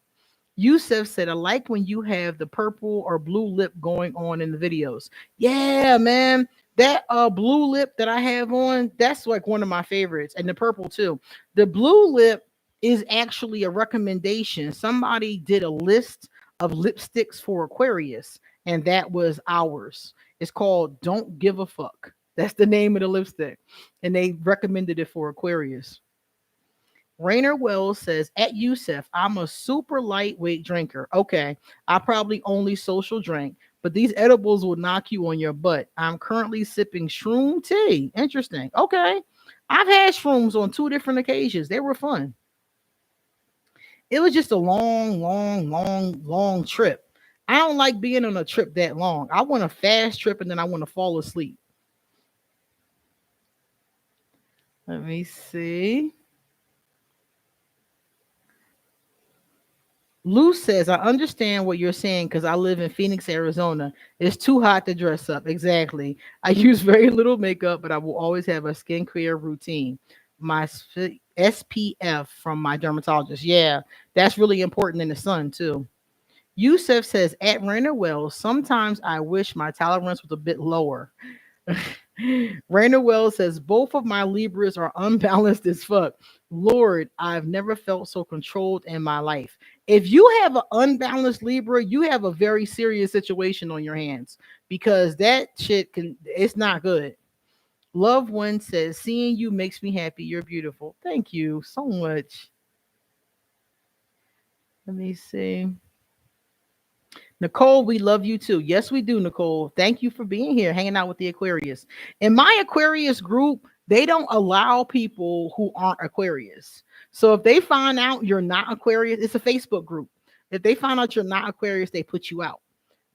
Yusef said, I like when you have the purple or blue lip going on in the videos. Yeah, man. That blue lip that I have on, that's like one of my favorites. And the purple too. The blue lip is actually a recommendation. Somebody did a list of lipsticks for Aquarius, and that was ours. It's called Don't Give a Fuck. That's the name of the lipstick. And they recommended it for Aquarius. Rainer Wells says, at Yusef, I'm a super lightweight drinker. Okay, I probably only social drink, but these edibles will knock you on your butt. I'm currently sipping shroom tea. Interesting. Okay, I've had shrooms on two different occasions. They were fun. It was just a long, long, long, long trip. I don't like being on a trip that long. I want a fast trip and then I want to fall asleep. Let me see. Lou says, I understand what you're saying because I live in Phoenix, Arizona. It's too hot to dress up. Exactly. I use very little makeup, but I will always have a skincare routine. SPF from my dermatologist. Yeah, that's really important in the sun too. Yusuf says at Rainer Wells, sometimes I wish my tolerance was a bit lower. Rainer Wells says both of my Libras are unbalanced as fuck. Lord, I've never felt so controlled in my life. If you have an unbalanced Libra, you have a very serious situation on your hands because that shit can, it's not good. Loved one says, seeing you makes me happy. You're beautiful. Thank you so much. Let me see. Nicole, we love you too. Yes, we do, Nicole. Thank you for being here, hanging out with the Aquarius. In my Aquarius group, they don't allow people who aren't Aquarius. So if they find out you're not Aquarius, it's a Facebook group. If they find out you're not Aquarius, they put you out.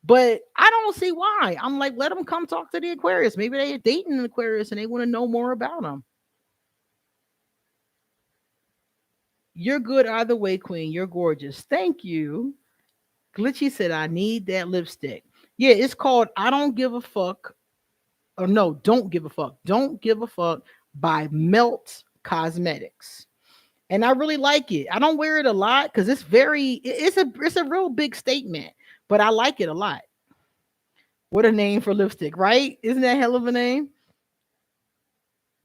But I don't see why. I'm like, let them come talk to the Aquarius. Maybe they're dating an Aquarius and they want to know more about them. You're good either way, Queen. You're gorgeous. Thank you. Glitchy said, I need that lipstick. Yeah, it's called I Don't Give a Fuck. Or no, Don't Give a Fuck. Don't Give a Fuck by Melt Cosmetics. And I really like it. I don't wear it a lot because it's a real big statement, but I like it a lot. What a name for lipstick, right? Isn't that hell of a name?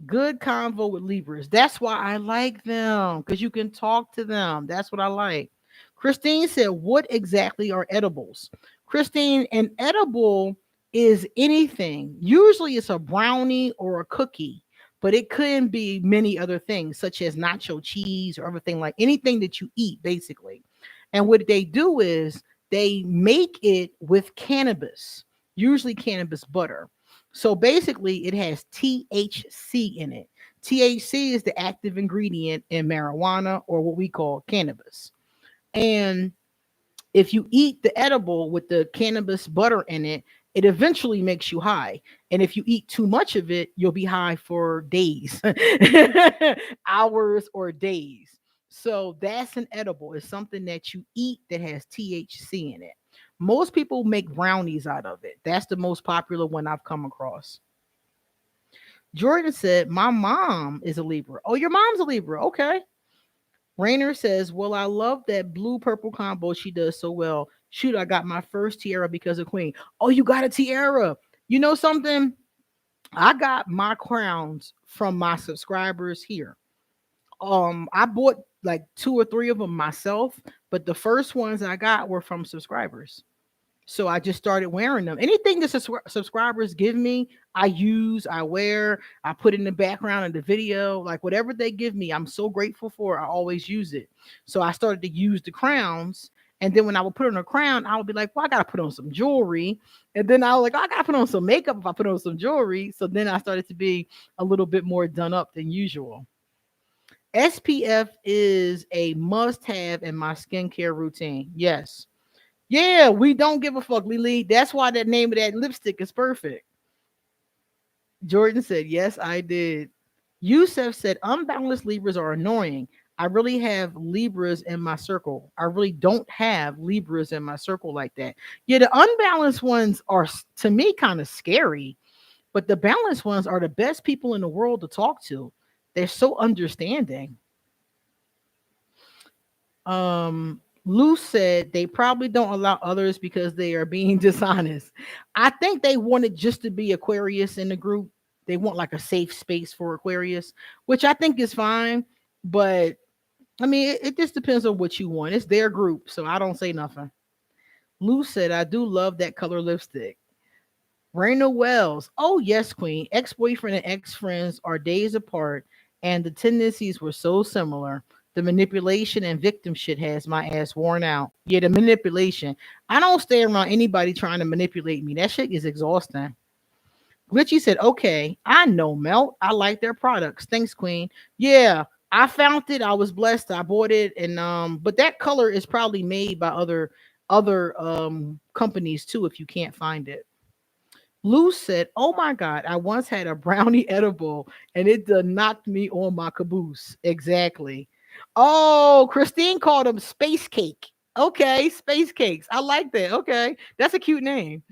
Good convo with Libras. That's why I like them because you can talk to them. That's what I like. Christine said, what exactly are edibles? Christine, an edible is anything. Usually it's a brownie or a cookie, but it could be many other things, such as nacho cheese or everything like anything that you eat, basically. And what they do is they make it with cannabis, usually cannabis butter. So basically, it has THC in it. THC is the active ingredient in marijuana or what we call cannabis. And if you eat the edible with the cannabis butter in it, it eventually makes you high. And if you eat too much of it, you'll be high for days, hours, or days. So that's an edible. It's something that you eat that has THC in it. Most people make brownies out of it. That's the most popular one I've come across. Jordan said, my mom is a Libra. Oh, your mom's a Libra. Okay. Rainer says, well, I love that blue purple combo she does so well. Shoot, I got my first tiara because of Queen. Oh, you got a tiara. You know something? I got my crowns from my subscribers here. I bought like two or three of them myself, but the first ones I got were from subscribers. So I just started wearing them. Anything the subscribers give me, I use, I wear, I put in the background of the video, like whatever they give me, I'm so grateful for. I always use it. So I started to use the crowns. And then when I would put on a crown, I would be like, well, I got to put on some jewelry. And then I was like, oh, I got to put on some makeup if I put on some jewelry. So then I started to be a little bit more done up than usual. SPF is a must have in my skincare routine. Yes. Yeah, we don't give a fuck, Lily. That's why that name of that lipstick is perfect. Jordan said, yes, I did. Yusef said, unbalanced Libras are annoying. I really have Libras in my circle. I really don't have Libras in my circle like that. Yeah, the unbalanced ones are, to me, kind of scary, but the balanced ones are the best people in the world to talk to. They're so understanding. Lou said they probably don't allow others because they are being dishonest. I think they wanted just to be Aquarius in the group. They want like a safe space for Aquarius, which I think is fine. But I mean, it just depends on what you want. It's their group, so I don't say nothing. Lou said, I do love that color lipstick. Raina Wells. Oh, yes, Queen. Ex boyfriend and ex friends are days apart, and the tendencies were so similar. The manipulation and victim shit has my ass worn out. Yeah, the manipulation. I don't stay around anybody trying to manipulate me. That shit is exhausting. Glitchy said, okay, I know Melt. I like their products. Thanks, Queen. Yeah, I found it. I was blessed. I bought it. And but that color is probably made by other companies too, if you can't find it. Lou said, oh my God, I once had a brownie edible and it done knocked me on my caboose. Exactly. Oh, Christine called them space cake. Okay, space cakes. I like that. Okay, that's a cute name.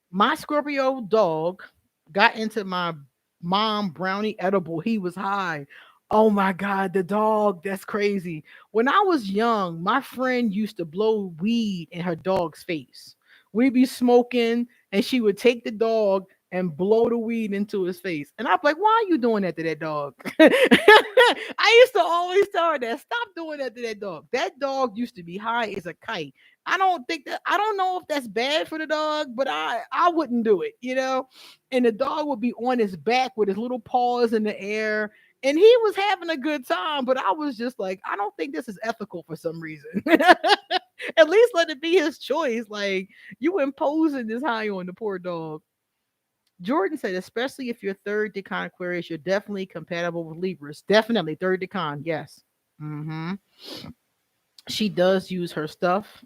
My Scorpio dog got into my mom brownie edible. He was high. Oh my God, the dog. That's crazy. When I was young, my friend used to blow weed in her dog's face. We'd be smoking, and she would take the dog and blow the weed into his face. And I'm like, why are you doing that to that dog? I used to always tell her that. Stop doing that to that dog. That dog used to be high as a kite. I don't know if that's bad for the dog, but I wouldn't do it, you know? And the dog would be on his back with his little paws in the air, and he was having a good time, but I was just like, I don't think this is ethical for some reason. At least let it be his choice. Like, you imposing this high on the poor dog. Jordan said, especially if you're third decan Aquarius, you're definitely compatible with Libras. Definitely third decan. Yes. Hmm. She does use her stuff.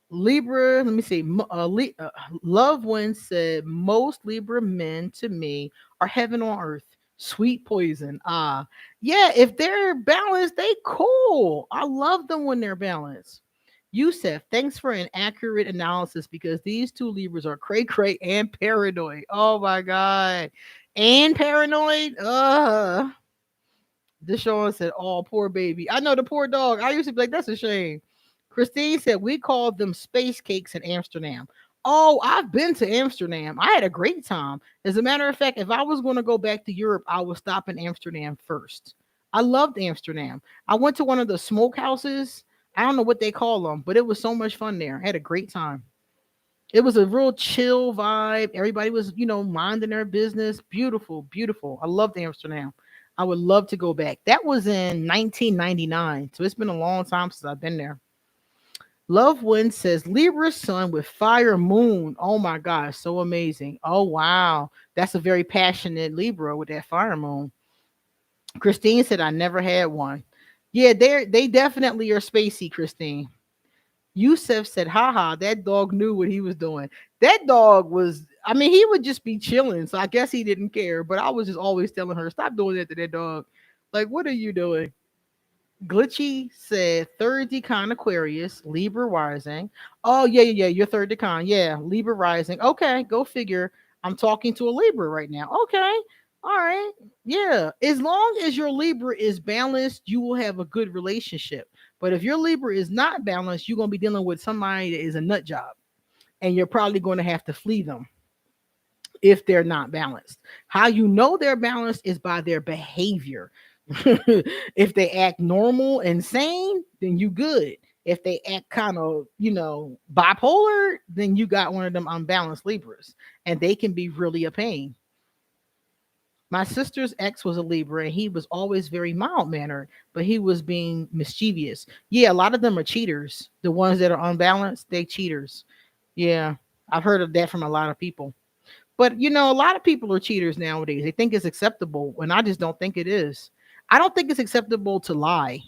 Libra, let me see. Love One said, most Libra men to me are heaven on earth, sweet poison. Ah, yeah, if they're balanced, they cool. I love them when they're balanced. Yusef, thanks for an accurate analysis because these two Libras are cray cray and paranoid. Oh my God. And paranoid? Deshaun said, "Oh, poor baby. I know the poor dog. I used to be like, that's a shame." Christine said, "We called them space cakes in Amsterdam." Oh, I've been to Amsterdam. I had a great time. As a matter of fact, if I was going to go back to Europe, I would stop in Amsterdam first. I loved Amsterdam. I went to one of the smokehouses. I don't know what they call them, but it was so much fun there. I had a great time. It was a real chill vibe. Everybody was, minding their business. Beautiful, beautiful. I loved Amsterdam. I would love to go back. That was in 1999. So it's been a long time since I've been there. Love One says Libra sun with fire moon. Oh my gosh, so amazing. Oh wow. That's a very passionate Libra with that fire moon. Christine said I never had one. Yeah, they definitely are spacey, Christine. Yusef said, haha, that dog knew what he was doing. That dog was, I mean, he would just be chilling. So I guess he didn't care. But I was just always telling her, stop doing that to that dog. Like, what are you doing? Glitchy said, third decan Aquarius, Libra rising. Oh, yeah, yeah, yeah. Your third decan. Yeah, Libra rising. Okay, go figure. I'm talking to a Libra right now. Okay. All right. Yeah. As long as your Libra is balanced, you will have a good relationship. But if your Libra is not balanced, you're going to be dealing with somebody that is a nut job. And you're probably going to have to flee them if they're not balanced. How you know they're balanced is by their behavior. If they act normal and sane, then you good. If they act kind of, bipolar, then you got one of them unbalanced Libras, and they can be really a pain. My sister's ex was a Libra, and he was always very mild mannered, but he was being mischievous. Yeah, a lot of them are cheaters. The ones that are unbalanced, they cheaters. Yeah, I've heard of that from a lot of people. But a lot of people are cheaters nowadays. They think it's acceptable, and I just don't think it is. I don't think it's acceptable to lie.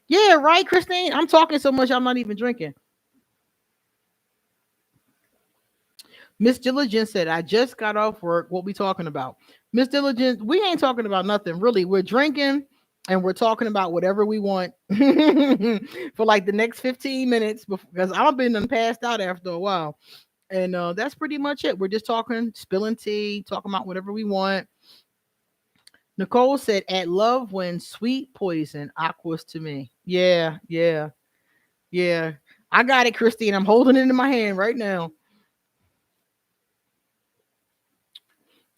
Yeah, right, Christine. I'm talking so much, I'm not even drinking. Miss Diligence said, I just got off work. What we talking about? Miss Diligence, we ain't talking about nothing really. We're drinking and we're talking about whatever we want for like the next 15 minutes because I've been done passed out after a while. And that's pretty much it. We're just talking, spilling tea, talking about whatever we want. Nicole said, at love when sweet poison, aquas to me. Yeah, yeah, yeah. I got it, Christine. I'm holding it in my hand right now.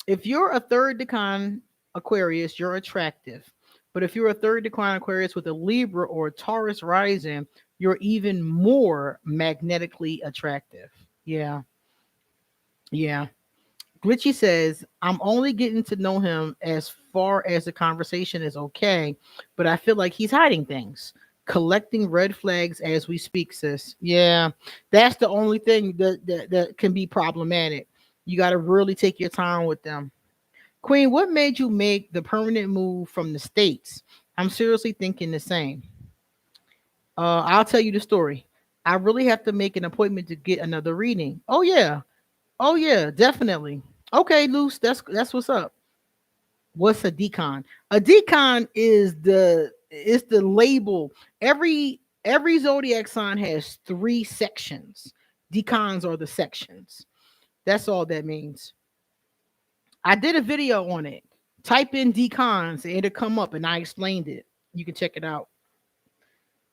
If you're a third decan Aquarius, you're attractive. But if you're a third decan Aquarius with a Libra or a Taurus rising, you're even more magnetically attractive. Yeah, yeah. Glitchy says, I'm only getting to know him as far as the conversation is okay, but I feel like he's hiding things. Collecting red flags as we speak, sis. Yeah, that's the only thing that can be problematic. You got to really take your time with them. Queen, what made you make the permanent move from the States? I'm seriously thinking the same. I'll tell you the story. I really have to make an appointment to get another reading. Oh yeah. Oh yeah, definitely. Okay, Luce, that's what's up. What's a decon? A decon is the label. Every zodiac sign has three sections. Decons are the sections. That's all that means. I did a video on it. Type in decons, and it'll come up, and I explained it. You can check it out.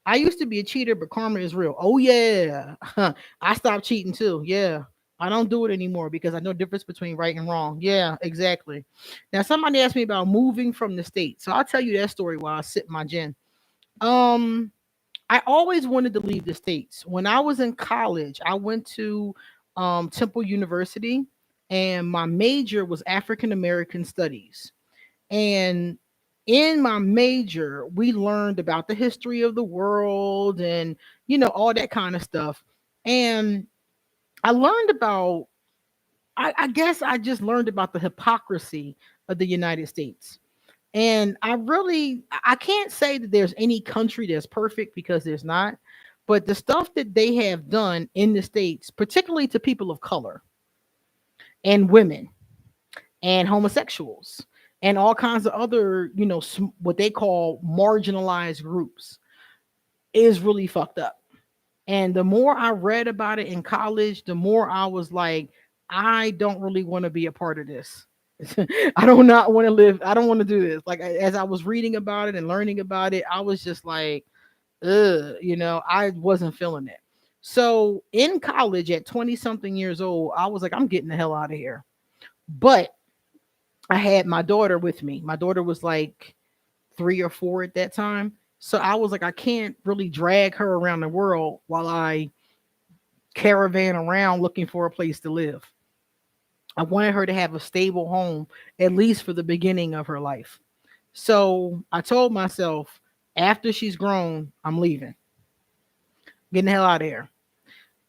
I used to be a cheater, but karma is real. Oh yeah. I stopped cheating too. Yeah. I don't do it anymore because I know the difference between right and wrong. Yeah, exactly. Now somebody asked me about moving from the state. So I'll tell you that story while I sip my gin. Um, I always wanted to leave the states. When I was in college, I went to Temple University, and my major was African American Studies. And in my major, we learned about the history of the world and, all that kind of stuff. And I learned about, I guess I just learned about the hypocrisy of the United States. And I can't say that there's any country that's perfect because there's not. But the stuff that they have done in the States, particularly to people of color and women and homosexuals and all kinds of other, what they call marginalized groups, is really fucked up. And the more I read about it in college, the more I was like, I don't really want to be a part of this. I do not want to live. I don't want to do this. Like as I was reading about it and learning about it, I was just like, ugh, I wasn't feeling it. So in college at 20 something years old, I was like, I'm getting the hell out of here. But I had my daughter with me. My daughter was like 3 or 4 at that time. So I was like, I can't really drag her around the world while I caravan around looking for a place to live. I wanted her to have a stable home, at least for the beginning of her life. So I told myself, after she's grown, I'm leaving, getting the hell out of here.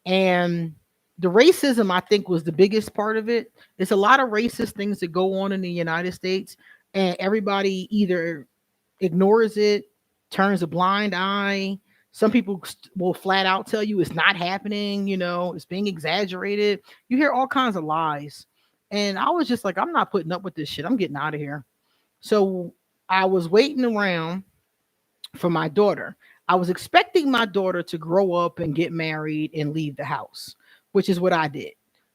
And the racism, I think, was the biggest part of it. It's a lot of racist things that go on in the United States, and everybody either ignores it, turns a blind eye. Some people will flat out tell you it's not happening, it's being exaggerated. You hear all kinds of lies. And I was just like, I'm not putting up with this shit. I'm getting out of here. So I was waiting around for my daughter. I was expecting my daughter to grow up and get married and leave the house, which is what I did.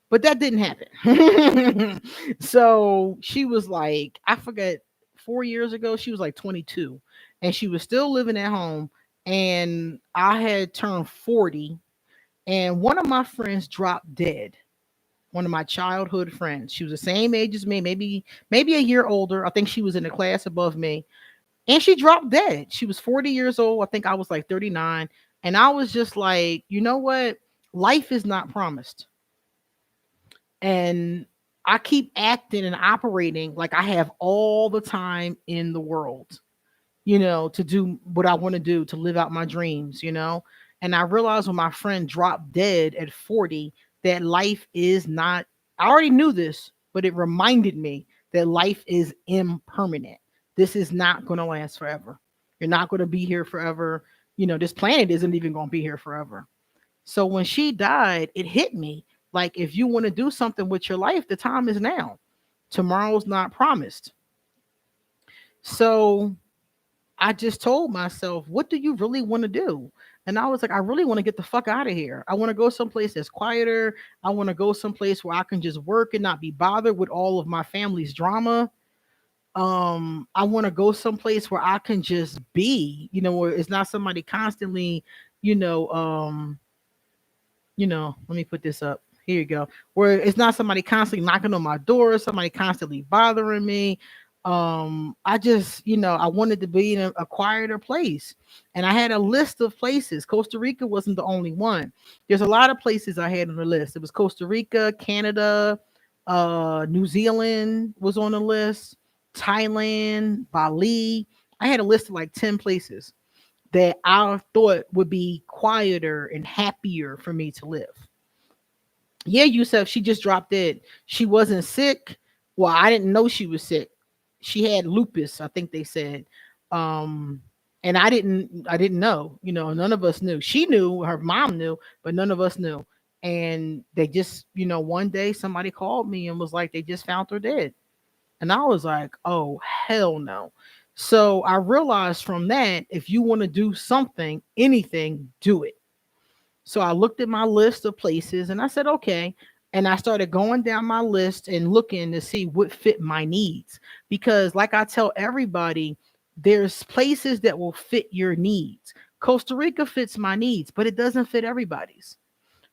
But that didn't happen. So she was like, I forget, 4 years ago, she was like 22 and she was still living at home. And I had turned 40, and one of my friends dropped dead. One of my childhood friends. She was the same age as me, maybe a year older. I think she was in the class above me. And she dropped dead. She was 40 years old. I think I was like 39. And I was just like, you know what? Life is not promised. And I keep acting and operating like I have all the time in the world, to do what I want to do, to live out my dreams. And I realized when my friend dropped dead at 40 that life is not, I already knew this, but it reminded me that life is impermanent. This is not going to last forever. You're not going to be here forever. This planet isn't even going to be here forever. So when she died, it hit me like, if you want to do something with your life, the time is now. Tomorrow's not promised. So I just told myself, what do you really want to do? And I was like, I really want to get the fuck out of here. I want to go someplace that's quieter. I want to go someplace where I can just work and not be bothered with all of my family's drama. I want to go someplace where I can just be, where it's not somebody constantly, let me put this up. Here you go. Where it's not somebody constantly knocking on my door, somebody constantly bothering me. I just, I wanted to be in a quieter place. And I had a list of places. Costa Rica wasn't the only one. There's a lot of places I had on the list. It was Costa Rica, Canada, New Zealand was on the list, Thailand, Bali. I had a list of like 10 places that I thought would be quieter and happier for me to live. Yeah, Yusuf, she just dropped dead. She wasn't sick. Well, I didn't know she was sick. She had lupus, I think they said. Um, and I didn't know. None of us knew. She knew, her mom knew, but none of us knew. And they just, one day somebody called me and was like, they just found her dead. And I was like, oh, hell no. So I realized from that, if you want to do something, anything, do it. So I looked at my list of places and I said, okay. And I started going down my list and looking to see what fit my needs. Because, like I tell everybody, there's places that will fit your needs. Costa Rica fits my needs, but it doesn't fit everybody's.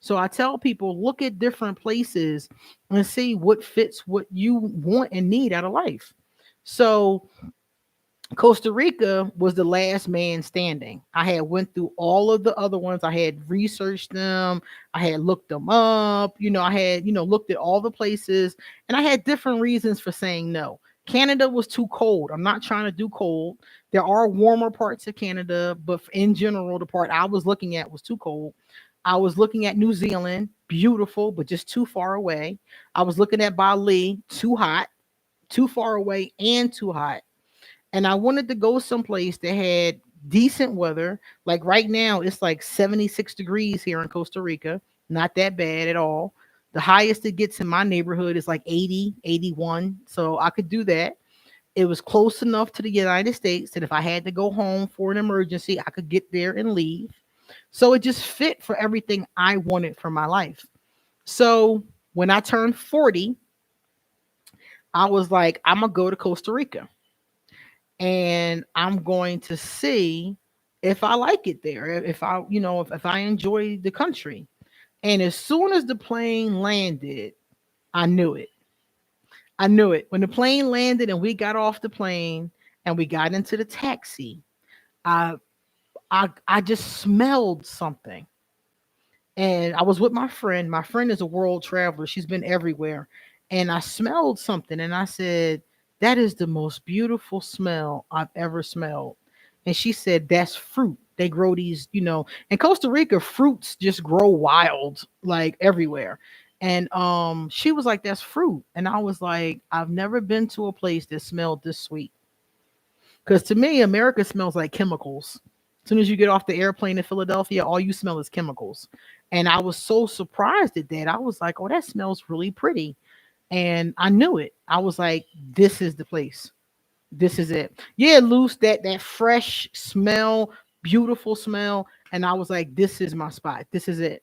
So I tell people, look at different places and see what fits what you want and need out of life. So Costa Rica was the last man standing. I had went through all of the other ones. I had researched them. I had looked them up. I had, looked at all the places, and I had different reasons for saying no. Canada was too cold. I'm not trying to do cold. There are warmer parts of Canada, but in general, the part I was looking at was too cold. I was looking at New Zealand, beautiful, but just too far away. I was looking at Bali, too hot, too far away, and too hot. And I wanted to go someplace that had decent weather. Like right now, it's like 76 degrees here in Costa Rica. Not that bad at all. The highest it gets in my neighborhood is like 80, 81. So I could do that. It was close enough to the United States that if I had to go home for an emergency, I could get there and leave. So it just fit for everything I wanted for my life. So when I turned 40, I was like, I'm going to go to Costa Rica and I'm going to see if I like it there, if I, if I enjoy the country. And as soon as the plane landed, I knew it. I knew it. When the plane landed and we got off the plane and we got into the taxi, I I just smelled something. And I was with my friend. My friend is a world traveler. She's been everywhere. And I smelled something and I said, that is the most beautiful smell I've ever smelled. And she said, that's fruit. They grow these, in Costa Rica, fruits just grow wild, like everywhere. And she was like, that's fruit. And I was like, I've never been to a place that smelled this sweet. Because to me, America smells like chemicals. As soon as you get off the airplane in Philadelphia, all you smell is chemicals. And I was so surprised at that. I was like, oh, that smells really pretty. And I knew it. I was like, this is the place. This is it. Yeah, loose, that fresh smell, beautiful smell. And I was like, this is my spot. This is it.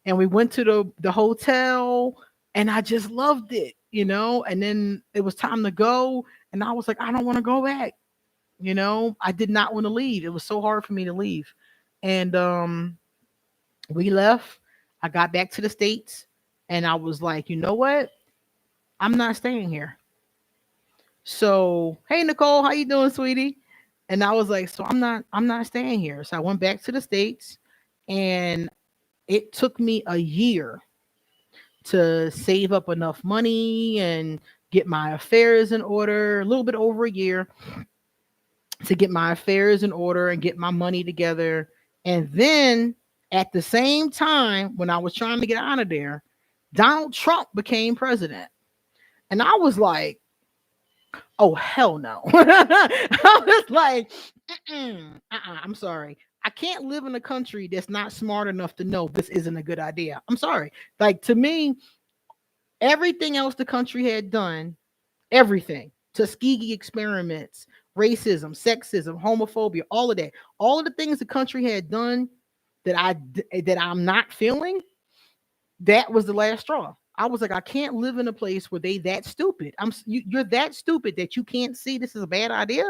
And we went to the hotel and I just loved it. And then it was time to go. And I was like, I don't want to go back. I did not want to leave. It was so hard for me to leave. And we left. I got back to the States and I was like, you know what? I'm not staying here. So, hey Nicole, how you doing, sweetie? And I was like, so I'm not staying here. So I went back to the States and it took me a year to save up enough money and get my affairs in order, a little bit over a year to get my affairs in order and get my money together. And then at the same time, when I was trying to get out of there, Donald Trump became president. And I was like, oh, hell no. I was like, I'm sorry. I can't live in a country that's not smart enough to know this isn't a good idea. I'm sorry. Like, to me, everything else the country had done, everything, Tuskegee experiments, racism, sexism, homophobia, all of the things the country had done that I'm not feeling, that was the last straw. I was like, I can't live in a place where they that stupid. You're that stupid that you can't see this is a bad idea.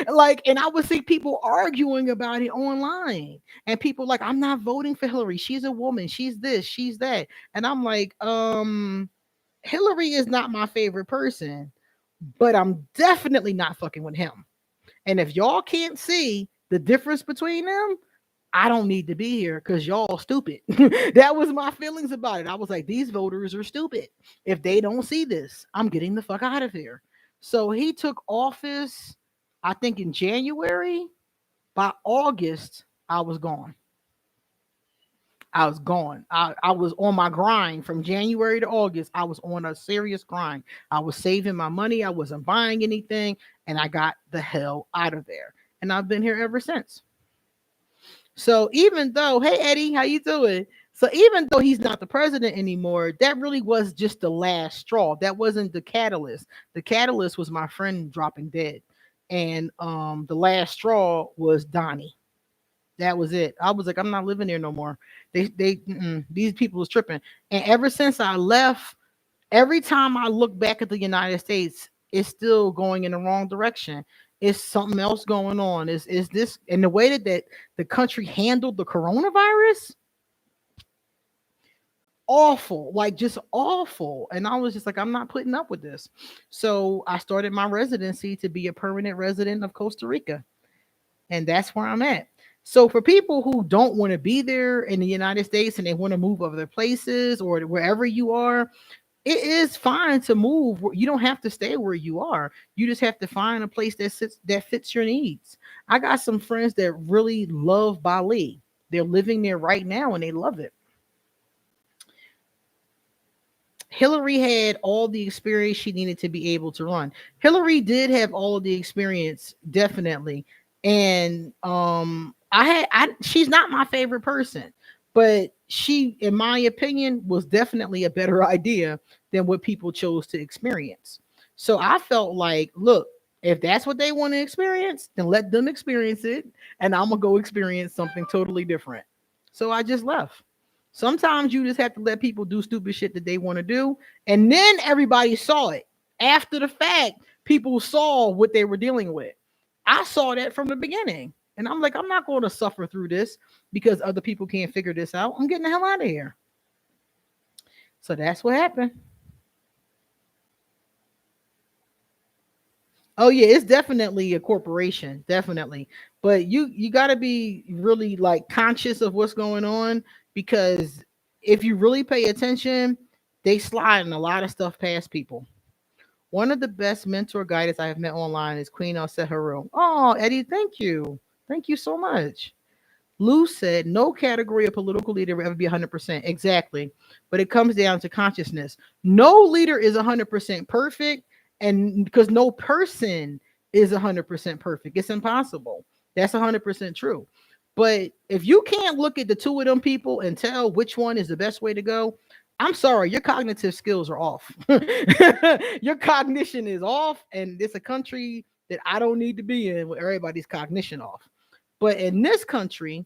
Like, and I would see people arguing about it online, and people like, I'm not voting for Hillary. She's a woman. She's this. She's that. And I'm like, Hillary is not my favorite person, but I'm definitely not fucking with him. And if y'all can't see the difference between them, I don't need to be here because y'all stupid. That was my feelings about it. I was like, these voters are stupid. If they don't see this, I'm getting the fuck out of here. So he took office, I think in January. By August, I was gone. I was gone. I was on my grind from January to August. I was on a serious grind. I was saving my money. I wasn't buying anything. And I got the hell out of there. And I've been here ever since. So even though, hey Eddie, how you doing? So even though he's not the president anymore, that really was just the last straw. That wasn't the catalyst. The catalyst was my friend dropping dead. And the last straw was Donnie. That was it. I was like, I'm not living there no more. These people was tripping. And ever since I left, every time I look back at the United States, it's still going in the wrong direction. It's something else going on. Is this, and the way that the country handled the coronavirus? Awful, like just awful. And I was just like, I'm not putting up with this. So I started my residency to be a permanent resident of Costa Rica. And that's where I'm at. So for people who don't want to be there in the United States and they want to move other places or wherever you are, it is fine to move. You don't have to stay where you are. You just have to find a place that fits your needs. I got some friends that really love Bali. They're living there right now and they love it. Hillary had all the experience she needed to be able to run. Hillary did have all of the experience, definitely. And she's not my favorite person, but she, in my opinion, was definitely a better idea than what people chose to experience. So I felt like, look, if that's what they want to experience, then let them experience it, and I'm gonna go experience something totally different. So I just left. Sometimes you just have to let people do stupid shit that they want to do. And then everybody saw it. After the fact, people saw what they were dealing with. I saw that from the beginning. And I'm like, I'm not going to suffer through this because other people can't figure this out. I'm getting the hell out of here. So that's what happened. Oh yeah, it's definitely a corporation, definitely. But you got to be really like conscious of what's going on, because if you really pay attention, they slide in a lot of stuff past people. One of the best mentor guides I have met online is Queen Alseharu. Oh, Eddie, thank you. Thank you so much. Lou said, no category of political leader will ever be 100%. Exactly. But it comes down to consciousness. No leader is 100% perfect. And because no person is 100% perfect, it's impossible. That's 100% true. But if you can't look at the two of them people and tell which one is the best way to go, I'm sorry, your cognitive skills are off. Your cognition is off, and it's a country that I don't need to be in with everybody's cognition off. But in this country,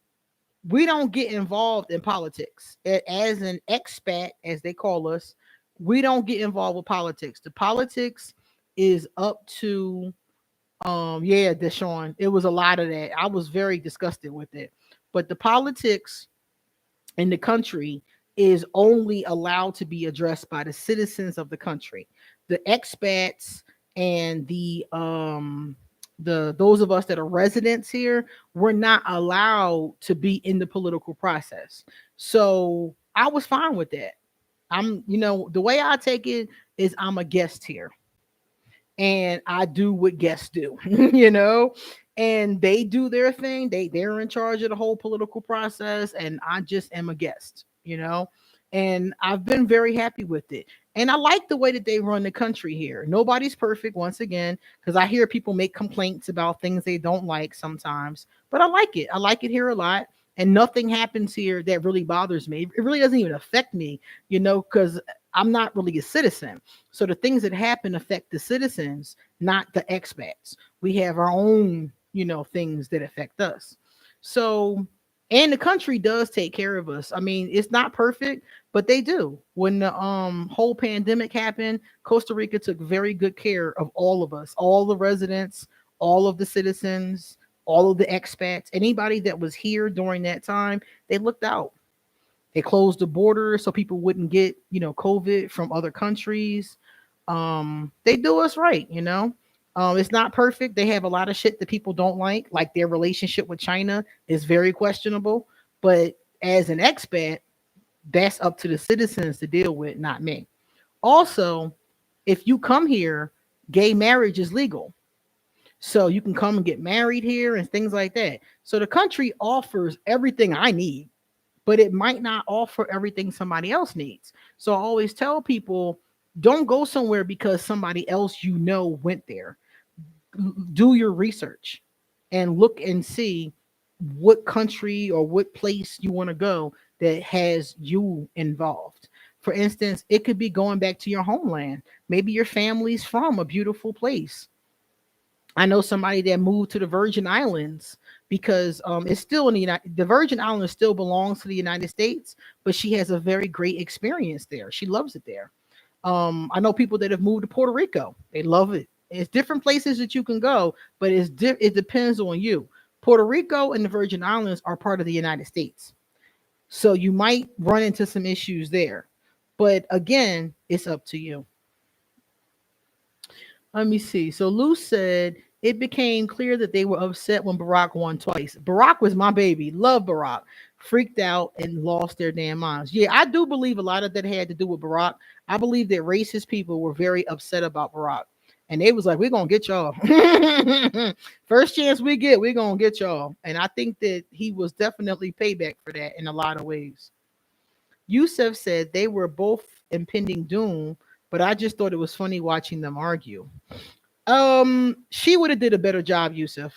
we don't get involved in politics. As an expat, as they call us, we don't get involved with politics. The politics is up to yeah, Deshaun. It was a lot of that. I was very disgusted with it. But the politics in the country is only allowed to be addressed by the citizens of the country. The expats and the those of us that are residents here, we're not allowed to be in the political process. So I was fine with that. The way I take it is I'm a guest here and I do what guests do, and they do their thing. They're in charge of the whole political process, and I just am a guest. And I've been very happy with it. And I like the way that they run the country here. Nobody's perfect, once again, because I hear people make complaints about things they don't like sometimes, but I like it. I like it here a lot. And nothing happens here that really bothers me. It really doesn't even affect me, because I'm not really a citizen. So the things that happen affect the citizens, not the expats. We have our own, things that affect us. So, and the country does take care of us. I mean, it's not perfect, but they do. When the whole pandemic happened, Costa Rica took very good care of all of us, all the residents, all of the citizens, all of the expats, anybody that was here during that time. They looked out. They closed the border so people wouldn't get, COVID from other countries. They do us right. It's not perfect. They have a lot of shit that people don't like their relationship with China is very questionable. But as an expat, that's up to the citizens to deal with, not me. Also, if you come here, gay marriage is legal. So you can come and get married here and things like that. So the country offers everything I need, but it might not offer everything somebody else needs. So I always tell people, don't go somewhere because somebody else went there. Do your research and look and see what country or what place you want to go that has you involved. For instance, it could be going back to your homeland. Maybe your family's from a beautiful place. I know somebody that moved to the Virgin Islands because it's still in the Virgin Islands still belongs to the United States, but she has a very great experience there. She loves it there. I know people that have moved to Puerto Rico. They love it. It's different places that you can go, but it depends on you. Puerto Rico and the Virgin Islands are part of the United States. So you might run into some issues there. But again, it's up to you. Let me see. So Lou said it became clear that they were upset when Barack won twice. Barack was my baby. Love Barack. Freaked out and lost their damn minds. Yeah, I do believe a lot of that had to do with Barack. I believe that racist people were very upset about Barack. And they was like, we're gonna get y'all. First chance we get, we're gonna get y'all. And I think that he was definitely payback for that in a lot of ways. Yusef said they were both impending doom, but I just thought it was funny watching them argue. She would have did a better job, Yusuf.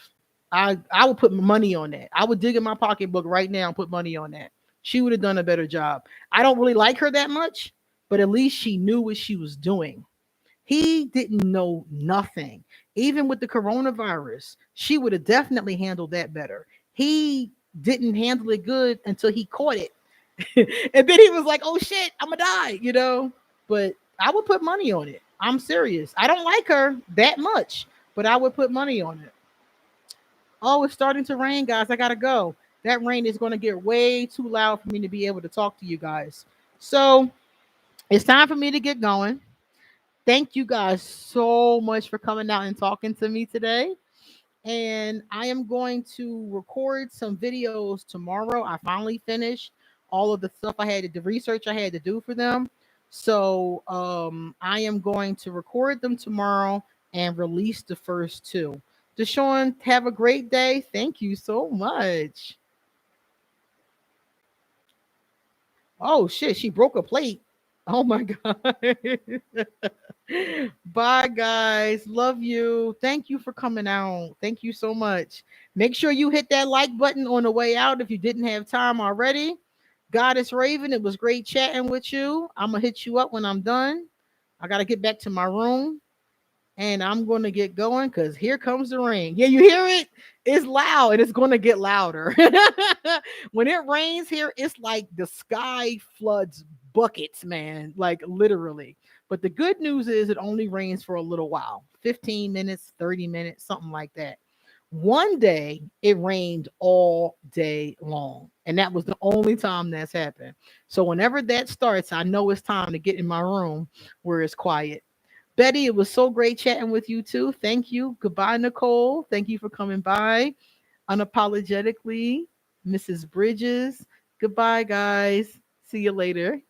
I would put money on that. I would dig in my pocketbook right now and put money on that. She would have done a better job. I don't really like her that much, but at least she knew what she was doing. He didn't know nothing. Even with the coronavirus, she would have definitely handled that better. He didn't handle it good until he caught it. And then he was like, oh shit, I'm gonna die, you know? But I would put money on it. I'm serious. I don't like her that much, but I would put money on it. Oh, it's starting to rain, guys. I gotta go. That rain is gonna get way too loud for me to be able to talk to you guys. So it's time for me to get going. Thank you guys so much for coming out and talking to me today. And I am going to record some videos tomorrow. I finally finished all of the stuff I had to the research I had to do for them. So I am going to record them tomorrow and release the first two. Deshaun, have a great day. Thank you so much. Oh shit, she broke a plate. Oh my god. Bye guys. Love you. Thank you for coming out. Thank you so much. Make sure you hit that like button on the way out if you didn't have time already. Goddess Raven, it was great chatting with you. I'm gonna hit you up when I'm done. I gotta get back to my room and I'm going to get going because here comes the rain. Yeah, you hear it? It's loud and it's going to get louder. When it rains here, it's like the sky floods buckets, man, like literally. But the good news is it only rains for a little while 15 minutes, 30 minutes, something like that. One day it rained all day long, and that was the only time that's happened. So, whenever that starts, I know it's time to get in my room where it's quiet. Betty, it was so great chatting with you too. Thank you. Goodbye, Nicole. Thank you for coming by unapologetically. Mrs. Bridges. Goodbye, guys. See you later.